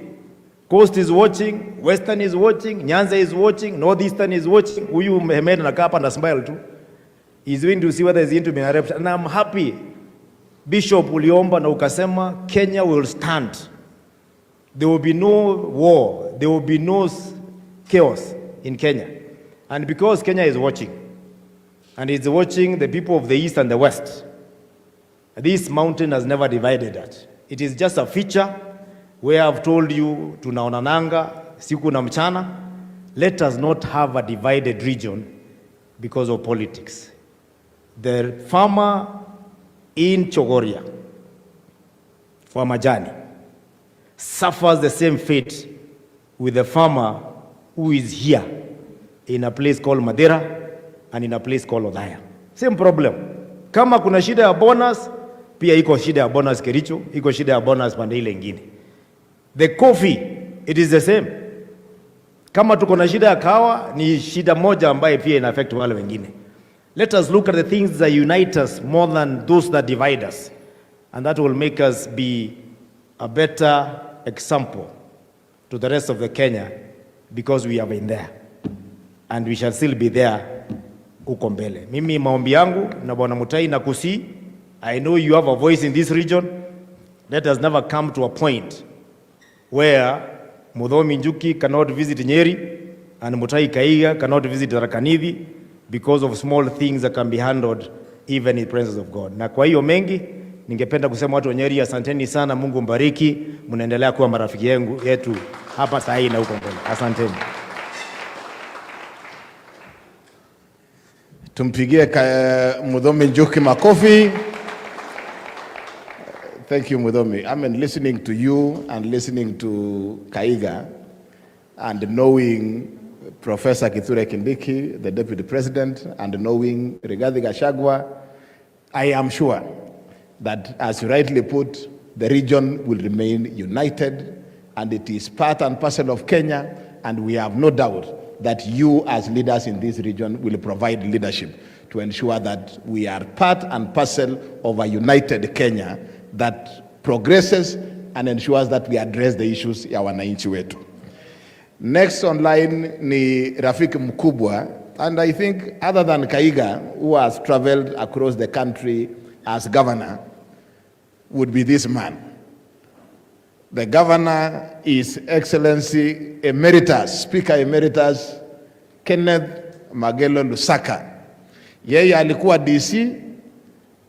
Coast is watching, Western is watching, Nyanza is watching, Northeastern is watching. Huyu Mehmed anakaa hapa na smile tu. He's going to see whether he's going to be interrupted. And I'm happy. Bishop uliomba na ukasema Kenya will stand. There will be no war. There will be no chaos in Kenya. And because Kenya is watching, and it's watching the people of the east and the west, this mountain has never divided us. It is just a feature where I've told you tunaonananga siku na mchana. Let us not have a divided region because of politics. The farmer in Chogoria for majani suffers the same fate with the farmer who is here in a place called Madera and in a place called Odhaya. Same problem. Kama kuna shida ya bonus, pia iko shida ya bonus Kericho, iko shida ya bonus pande ile ingine. The coffee, it is the same. Kama tuko na shida ya kahawa, ni shida moja ambaye pia ina affect wale wengine. Let us look at the things that unite us more than those that divide us. And that will make us be a better example to the rest of the Kenya, because we have been there. And we shall still be there huko mbele. Mimi maombi yangu na Bwana Mutahi na kusi, I know you have a voice in this region. Let us never come to a point where Muthomi Njuki cannot visit Nyeri and Mutahi Kahiga cannot visit Tharaka-Nithi because of small things that can be handled even in the presence of God. Na kwa hiyo mengi, ningependa kusema watu wa Nyeri, asanteni sana, Mungu mbariki, mnaendelea kuwa marafiki yetu hapa saa hii na huko mbele. Asanteni. Tumpigie Muthomi Njuki makofi. Thank you, Muthomi. I mean, listening to you and listening to Kahiga and knowing Professor Kithure Kindiki, the Deputy President, and knowing Rigathi Gachagua, I am sure that, as you rightly put, the region will remain united, and it is part and parcel of Kenya, and we have no doubt that you as leaders in this region will provide leadership to ensure that we are part and parcel of a united Kenya that progresses and ensures that we address the issues ya wananchi wetu. Next online ni rafiki mkubwa, and I think other than Kahiga, who has traveled across the country as governor, would be this man. The governor is Excellency Emeritus, Speaker Emeritus Kenneth Magelo Lusaka. Yeye alikuwa DC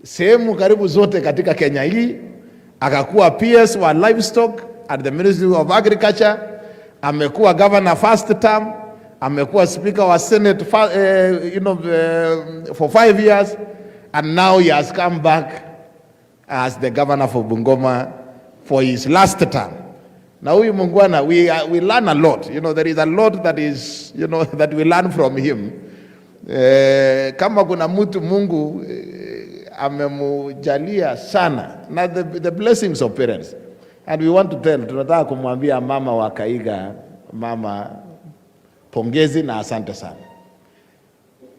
sehemu karibu zote katika Kenya hii, akakuwa PS wa livestock at the Ministry of Agriculture, amekuwa governor first term, amekuwa speaker wa Senate for 5 years, and now he has come back as the governor for Bungoma for his last term. Now huyu mungwana, we learn a lot. There is a lot that is, that we learn from him. Kama kuna mtu Mungu amemujalia sana na the blessings of parents, and we want to tell, tunataka kumwambia mama wa Kahiga, mama, pongezi na asante sana.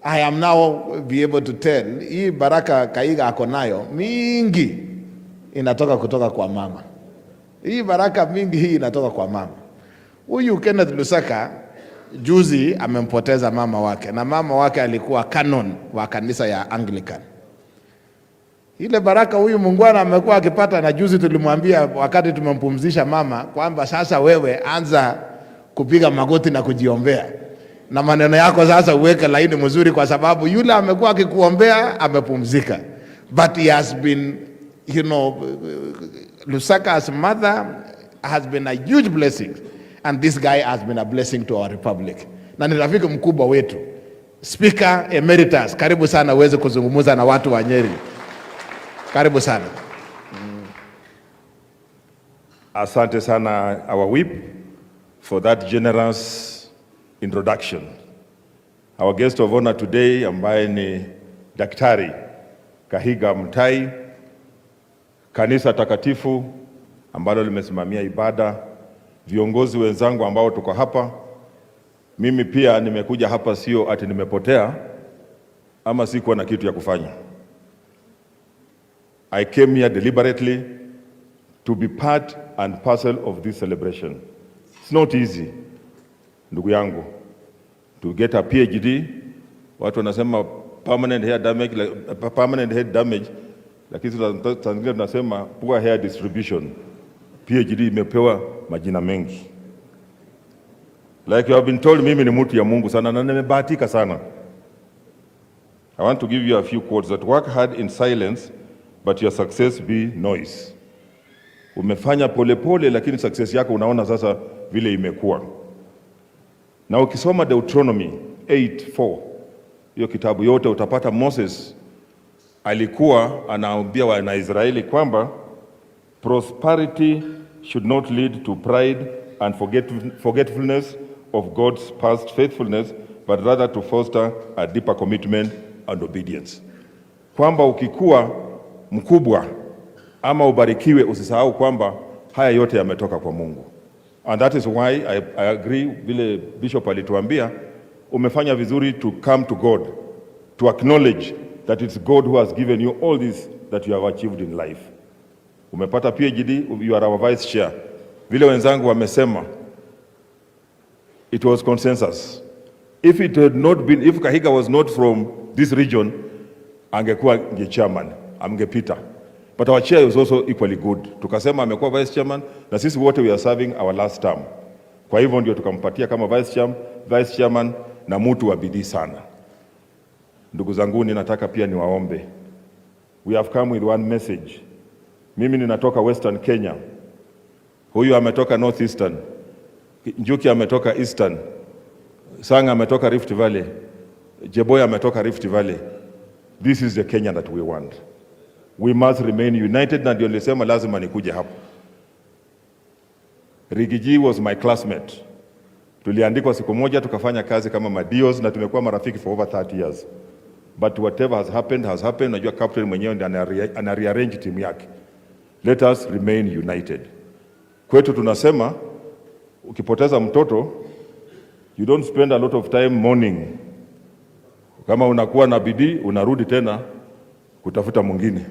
I am now be able to tell, hii baraka Kahiga ako nayo mingi inatoka kutoka kwa mama. Hii baraka mingi hii inatoka kwa mama. Huyu Kenneth Lusaka juzi amempoteza mama wake, na mama wake alikuwa canon wa kanisa ya Anglican. Ile baraka huyu mungwana amekuwa akipata, na juzi tulimwambia wakati tumempumzisha mama kwamba sasa wewe anza kupiga magoti na kujiombea, na maneno yako sasa uweke laini mzuri, kwa sababu yule amekuwa akikuombea amepumzika. But he has been, Lusaka's mother has been a huge blessing, and this guy has been a blessing to our republic. Na ni rafiki mkubwa wetu. Speaker Emeritus, karibu sana uweze kuzungumza na watu wa Nyeri. Karibu sana. Asante sana, our whip, for that generous introduction. Our guest of honor today ambaye ni Daktari Kahiga Mutahi, kanisa takatifu ambalo limesimamia ibada, viongozi wenzangu ambao tuko hapa. Mimi pia nimekuja hapa sio ati nimepotea ama sikuwa na kitu ya kufanya. I came here deliberately to be part and parcel of this celebration. It's not easy, ndugu yangu, to get a PhD. Watu wanasema permanent head damage, lakini sasa tunasema poor hair distribution. PhD imepewa majina mengi. Like you have been told, mimi ni mtu ya Mungu sana na nimebahatika sana. I want to give you a few quotes that work hard in silence, but your success be noise. Umefanya pole, lakini success yako unaona sasa vile imekuwa. Na ukisoma Deuteronomy 8:4, hiyo kitabu yote utapata Moses alikuwa anaambia Wanaisraeli kwamba prosperity should not lead to pride and forgetfulness of God's past faithfulness, but rather to foster a deeper commitment and obedience. Kwamba ukikuwa mkubwa ama ubarikiwe, usisahau kwamba haya yote yametoka kwa Mungu. And that is why I agree vile Bishop alituambia, umefanya vizuri to come to God, to acknowledge that it's God who has given you all this that you have achieved in life. Umepata PhD, you are our vice chair. Vile wenzangu wamesema, it was consensus. If Kahiga was not from this region, angekuwa chairman, amgepita. But our chair is also equally good. Tukasema amekuwa vice chairman na sisi wote we are serving our last term. Kwa hivyo ndio tukampatia kama vice chairman na mtu wa bidii sana. Ndugu zangu, ninataka pia niwaombe. We have come with one message. Mimi ninatoka Western Kenya. Huyu ametoka Northeastern. Njuki ametoka Eastern. Sanga ametoka Rift Valley. Jeboya ametoka Rift Valley. This is the Kenya that we want. We must remain united, na ndio nilisema lazima nikuje hapa. Rigiji was my classmate. Tuliandikwa siku moja tukafanya kazi kama madios na tumekuwa marafiki for over 30 years. But whatever has happened. Najua captain mwenyewe ndiye ana rearrange timu yake. Let us remain united. Kwetu tunasema ukipoteza mtoto, you don't spend a lot of time mourning. Kama unakuwa na bidii, unarudi tena kutafuta mwingine.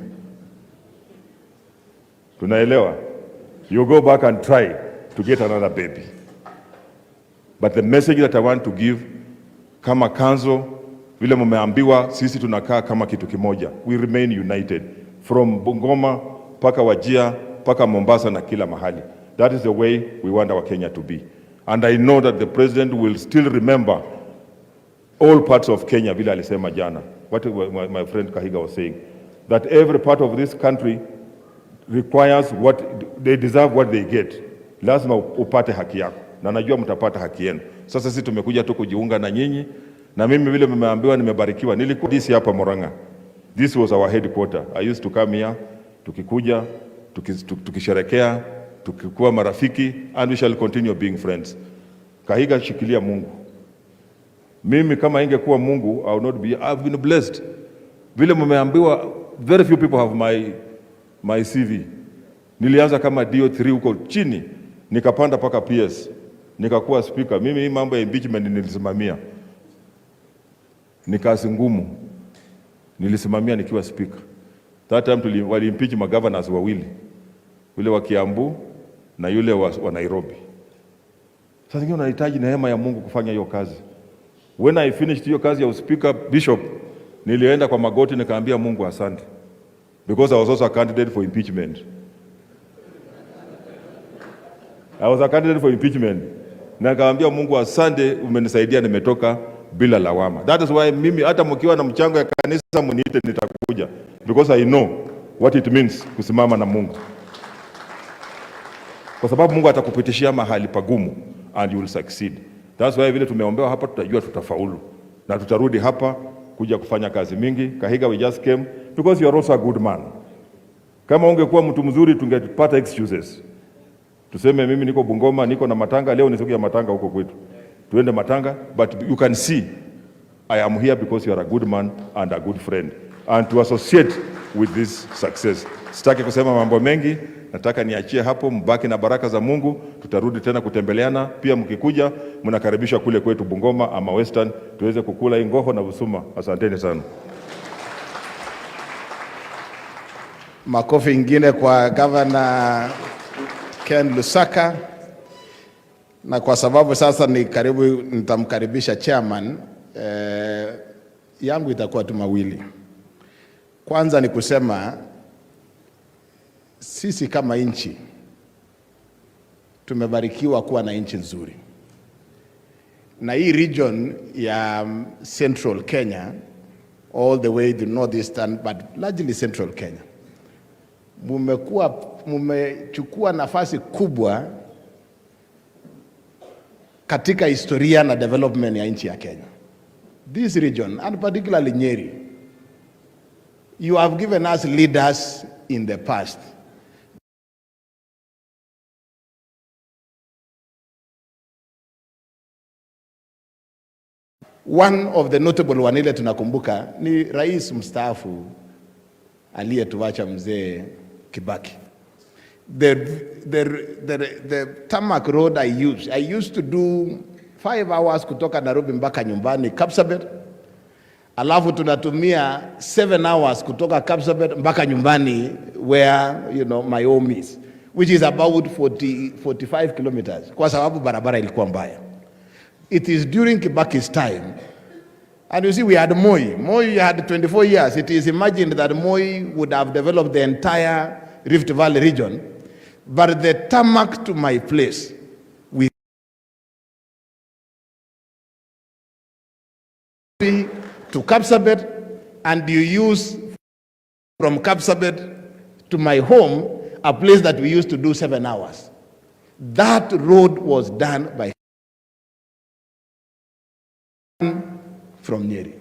Tunaelewa? You go back and try to get another baby. But the message that I want to give, kama kanzo, vile mumeambiwa, sisi tunakaa kama kitu kimoja. We remain united. From Bungoma, paka Wajia, paka Mombasa na kila mahali. That is the way we want our Kenya to be. And I know that the president will still remember all parts of Kenya, vile alisema jana. What my friend Kahiga was saying. That every part of this country requires what they deserve, what they get. Lazima upate haki yako. Na najua mtapata haki yenu. Sasa sisi tumekuja tu kujiunga na nyinyi. Na mimi vile mmeambiwa nimebarikiwa. Nilikuwa DC hapa Murang'a. This was our headquarter. I used to come here, tukikuja, tukisherekea, tukikuwa marafiki, and we shall continue being friends. Kahiga, shikilia Mungu. Mimi kama ingekuwa Mungu, I would not be, I've been blessed. Vile mmeambiwa, very few people have my CV. Nilianza kama DO3 huko chini, nikapanda paka PS, nikakuwa speaker. Mimi hii mambo ya impeachment nilisimamia. Ni kazi ngumu. Nilisimamia nikiwa speaker. That time wali impeach governors wawili. Yule wa Kiambu na yule wa Nairobi. Sasa ngine unahitaji neema ya Mungu kufanya hiyo kazi. When I finished hiyo kazi ya speaker, Bishop, nilienda kwa magoti nikaambia Mungu asante. Because I was also a candidate for impeachment. I was a candidate for impeachment. Na nikaambia Mungu asante, umenisaidia nimetoka bila lawama. That is why mimi hata mkiwa na mchango ya kanisa mniite nitakuja. Because I know what it means kusimama na Mungu. Kwa sababu Mungu atakupitishia mahali pagumu and you will succeed. That's why vile tumeombewa hapa tutajua tutafaulu. Na tutarudi hapa kuja kufanya kazi mingi. Kahiga, we just came because you are also a good man. Kama ungekuwa mtu mzuri tungepata excuses. Tuseme mimi niko Bungoma, niko na matanga leo, ni siku ya matanga huko kwetu. Tuende matanga, but you can see I am here because you are a good man and a good friend, and to associate with this success. Sitaki kusema mambo mengi, nataka niachie hapo, mbaki na baraka za Mungu. Tutarudi tena kutembeleana, pia mkikuja mnakaribishwa kule kwetu Bungoma ama Western, tuweze kukula ingoho na busuma. Asanteni sana. Makofi ingine kwa Governor Ken Lusaka. Na kwa sababu sasa ni karibu nitamkaribisha chairman, yangu itakuwa tu mawili. Kwanza ni kusema sisi kama nchi tumebarikiwa kuwa na nchi nzuri, na hii region ya Central Kenya all the way to northeastern but largely Central Kenya mumechukua nafasi kubwa katika historia na development ya nchi ya Kenya. This region, and particularly Nyeri, you have given us leaders in the past. One of the notable one ile tunakumbuka ni rais mstaafu aliyetuacha mzee Kibaki. The tarmac road I used to do 5 hours kutoka Nairobi mpaka nyumbani Kapsabet, alafu tunatumia 7 hours kutoka Kapsabet mpaka nyumbani where my home is, which is about 45 kilometers, kwa sababu barabara ilikuwa mbaya. It is during Kibaki's time, and you see we had Moi had 24 years. It is imagined that Moi would have developed the entire Rift Valley region, but the tarmac to my place, we to Kapsabet, and you use from Kapsabet to my home, a place that we used to do 7 hours. That road was done by from Nyeri.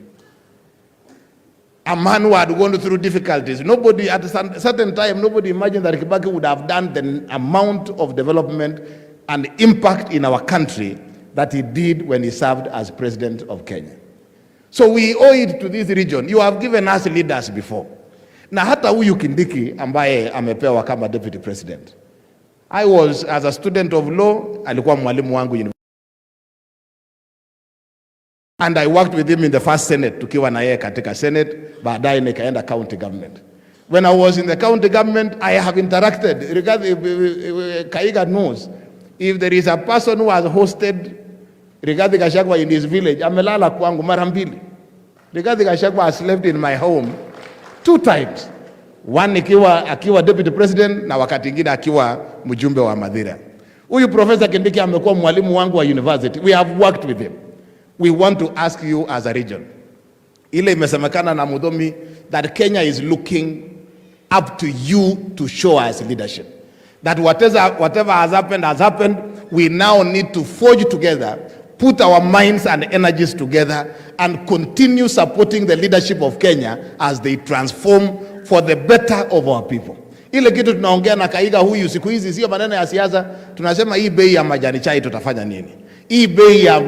A man who had gone through difficulties. Nobody, at a certain time, nobody imagined that Kibaki would have done the amount of development and impact in our country that he did when he served as president of Kenya. So we owe it to this region. You have given us leaders before. Na hata huyu Kindiki ambaye amepewa kama deputy president. I was, as a student of law, alikuwa mwalimu wangu university. And I worked with him in the first Senate, tukiwa na yeye katika Senate, baadaye nikaenda county government. When I was in the county government, I have interacted. Kahiga knows, if there is a person who has hosted Rigathi Gachagua in his village, amelala kwangu mara mbili. Rigathi Gachagua has slept in my home 2 times. One akiwa deputy president na wakati ingine akiwa mjumbe wa Madhira. Huyu Professor Kindiki amekuwa mwalimu wangu wa university. We have worked with him. We want to ask you as a region, ile imesemekana na Mudomi, that Kenya is looking up to you to show us leadership. That whatever has happened, we now need to forge together, put our minds and energies together, and continue supporting the leadership of Kenya as they transform for the better of our people. Ile kitu tunaongea na Kahiga huyu siku hizi sio maneno ya siasa, tunasema hii bei ya majani chai tutafanya nini? Hii bei ya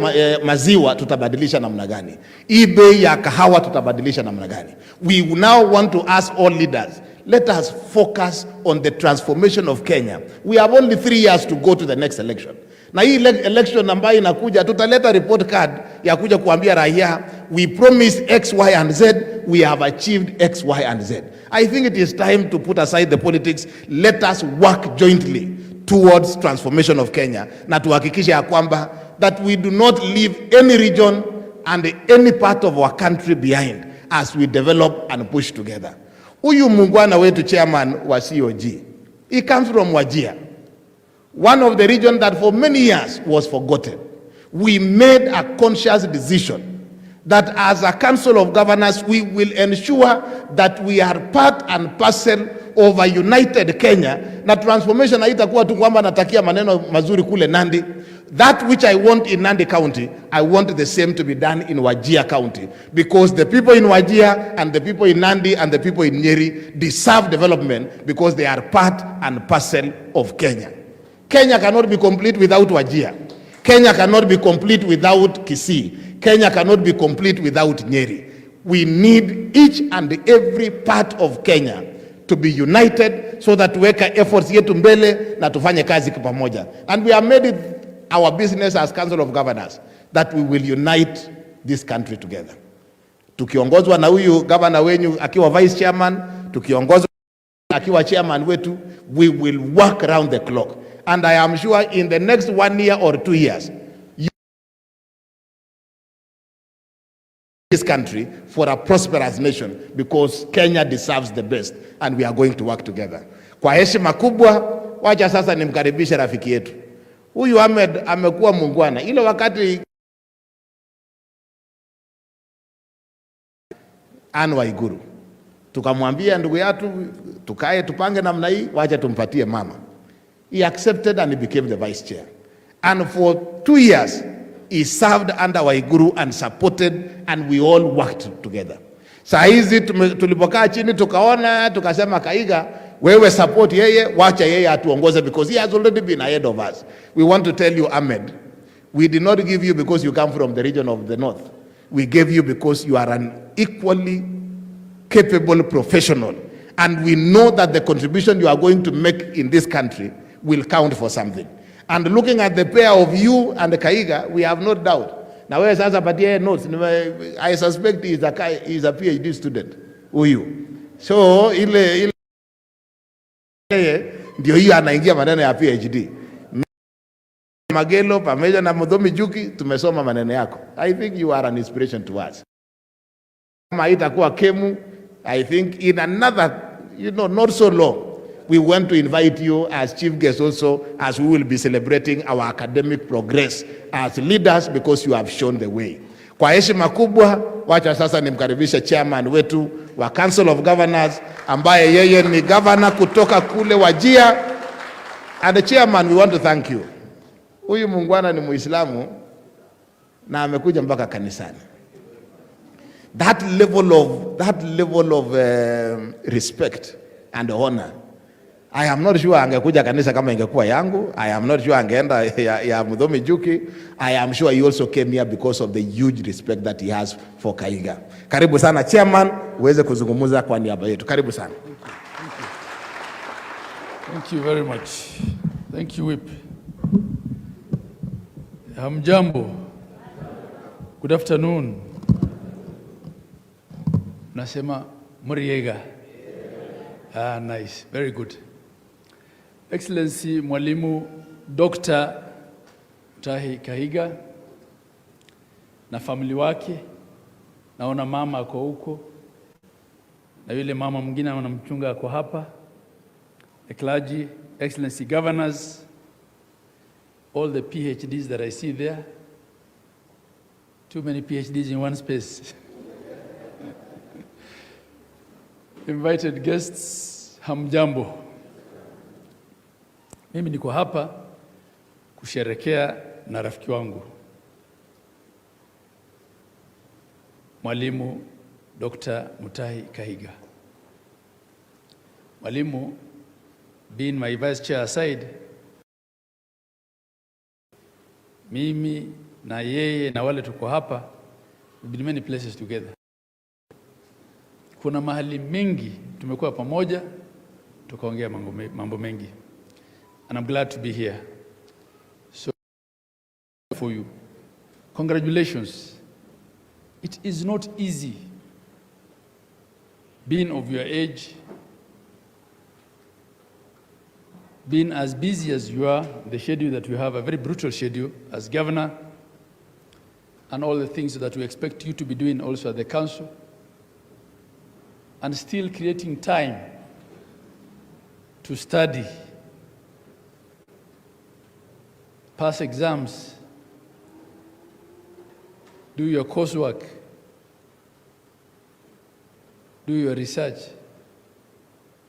maziwa tutabadilisha namna gani? Hii bei ya kahawa tutabadilisha namna gani? We now want to ask all leaders, let us focus on the transformation of Kenya. We have only 3 years to go to the next election. Na hii election ambayo inakuja, tutaleta report card ya kuja kuambia raia, we promised X, Y and Z, we have achieved X, Y and Z. I think it is time to put aside the politics. Let us work jointly towards transformation of Kenya, na tuhakikisha ya kwamba that we do not leave any region and any part of our country behind as we develop and push together. Huyu muungwana wetu chairman wa COG, he comes from Wajir, one of the regions that for many years was forgotten. We made a conscious decision that as a council of governors, we will ensure that we are part and parcel of a united Kenya. Na transformation haitakuwa tu kwamba natakia maneno mazuri kule Nandi. That which I want in Nandi County, I want the same to be done in Wajir County, because the people in Wajir and the people in Nandi and the people in Nyeri deserve development because they are part and parcel of Kenya. Kenya cannot be complete without Wajir. Kenya cannot be complete without Kisii. Kenya cannot be complete without Nyeri. We need each and every part of Kenya to be united so that tuweka efforts yetu mbele na tufanye kazi kwa pamoja. And we have made it our business as Council of Governors that we will unite this country together. Tukiongozwa na huyu governor wenyu akiwa vice chairman, tukiongozwa akiwa chairman wetu, we will work around the clock. And I am sure in the next 1 year or 2 years, this country for a prosperous nation, because Kenya deserves the best and we are going to work together. Kwa heshima kubwa, wacha sasa nimkaribishe rafiki yetu. Huyu Ahmed amekuwa muungwana. Ile wakati Anne Waiguru tukamwambia ndugu yetu tukae tupange namna hii, wacha tumpatie mama. He accepted and he became the vice chair. And for 2 years, he served under Waiguru and supported, and we all worked together. Saa hizi tulipokaa chini tukaona, tukasema Kahiga, wewe support yeye, wacha yeye atuongoze, because he has already been ahead of us. We want to tell you, Ahmed, we did not give you because you come from the region of the north. We gave you because you are an equally capable professional. And we know that the contribution you are going to make in this country will count for something. And looking at the pair of you and Kahiga, we have no doubt. Now, where sasa patia notes, I suspect he is a PhD student. Huyu. So, ile ndio hiyo anaingia maneno ya PhD. Magelo pamoja na Mudhomi Juki tumesoma maneno yako. I think you are an inspiration to us. Kama itakuwa Kemu, I think in another, not so long, we want to invite you as chief guest also, as we will be celebrating our academic progress as leaders, because you have shown the way. Kwa heshima kubwa, wacha sasa nimkaribishe chairman wetu wa Council of Governors, ambaye yeye ni governor kutoka kule Wajir. And the chairman, we want to thank you. Huyu muungwana ni Muislamu na amekuja mpaka kanisani. That level of respect and honor, I am not sure angekuja kanisa kama ingekuwa yangu. I am not sure angeenda ya Mudhomi Juki. I am sure he also came here because of the huge respect that he has for Kahiga. Karibu sana chairman, uweze kuzungumza kwa niaba yetu. Karibu sana. Thank you very much. Thank you, Whip. Hamjambo. Good afternoon. Nasema Muriega. Nice. Very good. Excellency Mwalimu Dr. Mutahi Kahiga na family wake, naona mama ako huko na yule mama mwingine anamchunga ako hapa, the clergy, Excellency governors, all the PhDs that I see there. Too many PhDs in one space. Invited guests, hamjambo. Mimi niko hapa kusherekea na rafiki wangu Mwalimu Dr. Mutahi Kahiga. Mwalimu, being my vice chair aside, mimi na yeye na wale tuko hapa, we've been many places together. Kuna mahali mengi tumekuwa pamoja, tukaongea mambo mengi. And I'm glad to be here. So, for you, congratulations. It is not easy being of your age, being as busy as you are, the schedule that you have, a very brutal schedule as governor, and all the things that we expect you to be doing also at the council, and still creating time to study, pass exams, do your coursework, do your research.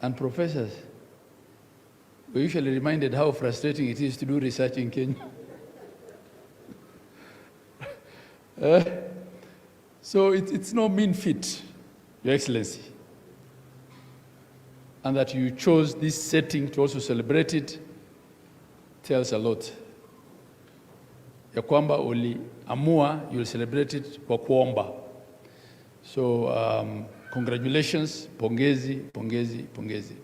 And professors, we're usually reminded how frustrating it is to do research in Kenya. So it's no mean feat, Your Excellency, and that you chose this setting to also celebrate it. tells a lot. Ya kwamba uliamua, you'll celebrate it kwa kuomba. So congratulations, pongezi, pongezi, pongezi.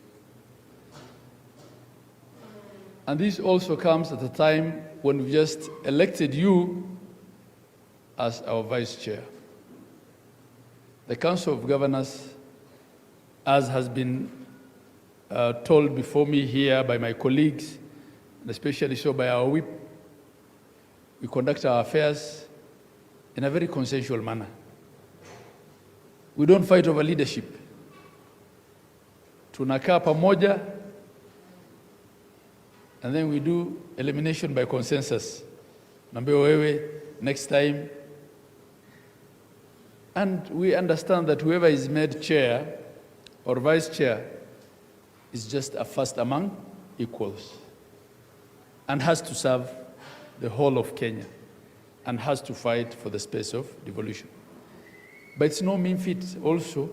And this also comes at a time when we just elected you as our vice chair. The Council of Governors, as has been told before me here by my colleagues, and especially so by our whip, we conduct our affairs in a very consensual manner. We don't fight over leadership. Tunakaa pamoja, and then we do elimination by consensus. Naambia wewe, next time. And we understand that whoever is made chair or vice chair is just a first among equals and has to serve the whole of Kenya and has to fight for the space of devolution. But it's no mean feat also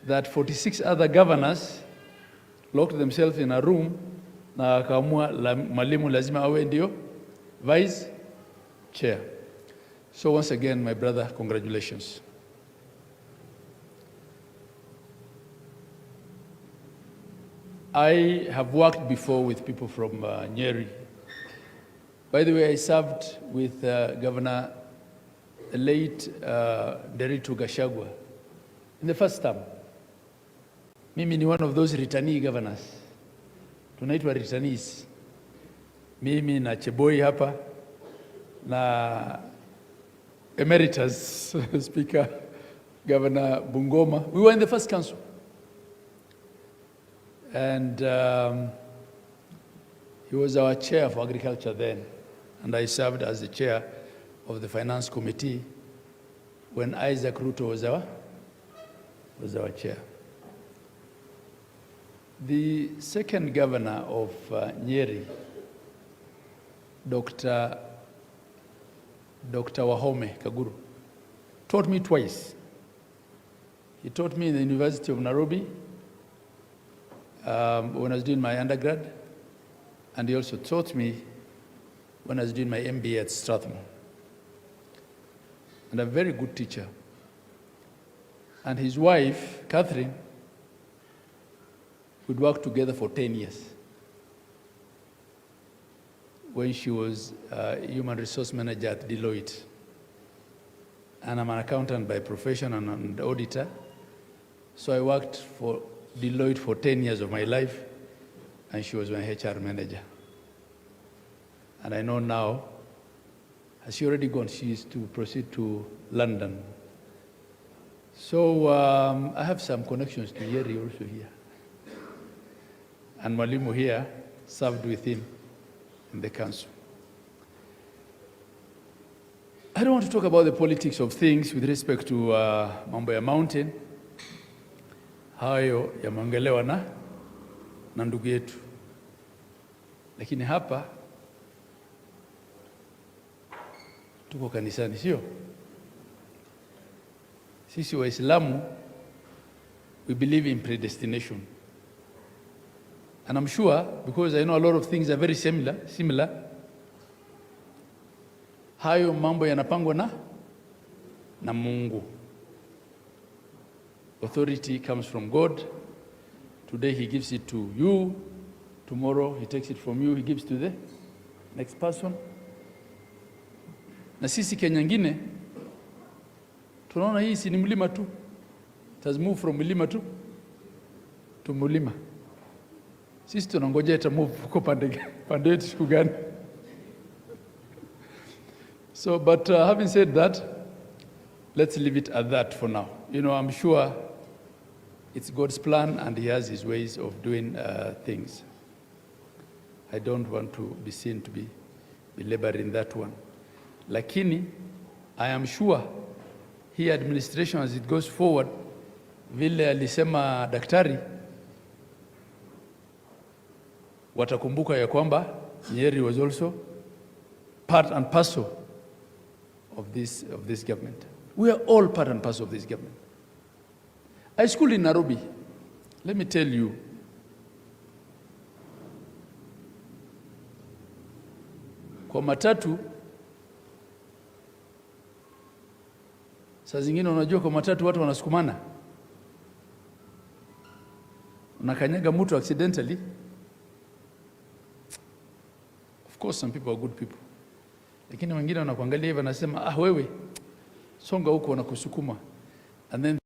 that 46 other governors locked themselves in a room na akaamua mwalimu lazima awe ndio vice chair. So once again, my brother, congratulations. I have worked before with people from Nyeri. By the way, I served with Governor the late Gachagua in the first term. Mimi ni one of those returnee governors. Tunaitwa returnees. Mimi na Cheboi hapa na Emeritus Speaker Governor Bungoma. We were in the first council. And he was our chair for agriculture then. And I served as the chair of the finance committee when Isaac Ruto was our chair. The second governor of Nyeri, Dr. Wahome Kaguru, taught me twice. He taught me in the University of Nairobi when I was doing my undergrad, and he also taught me when I was doing my MBA at Strathmore. And a very good teacher. And his wife, Catherine, we'd worked together for 10 years when she was human resource manager at Deloitte. And I'm an accountant by profession and an auditor. So I worked for Deloitte for 10 years of my life, and she was my HR manager. And I know now, has she already gone? She is to proceed to London. So I have some connections to Nyeri also here. And Mwalimu here served with him in the council. I don't want to talk about the politics of things with respect to mambo ya mountain. Hayo yameongelewa na ndugu yetu. Lakini hapa tuko kanisani, sio? Sisi Waislamu, we believe in predestination. And I'm sure, because I know a lot of things are very similar, hayo mambo yanapangwa na Mungu. Authority comes from God. Today he gives it to you. Tomorrow he takes it from you, he gives to the next person. Na sisi Kenya ngine tunaona hii si ni mlima tu. It has moved from mlima tu to mlima. Sisi tunangoja ita move kwa pande yetu siku gani? So, but having said that, let's leave it at that for now. You know, I'm sure it's God's plan and he has his ways of doing things. I don't want to be seen to be belaboring that one. Lakini, I am sure hii administration as it goes forward, vile alisema daktari, watakumbuka ya kwamba Nyeri was also part and parcel of this government. We are all part and parcel of this government. I schooled in Nairobi. Let me tell you, Kwa matatu, saa zingine unajua kwa matatu watu wanasukumana, unakanyaga mtu accidentally. Of course some people are good people, lakini wengine wanakuangalia hivi wanasema wewe songa huko, wanakusukuma and then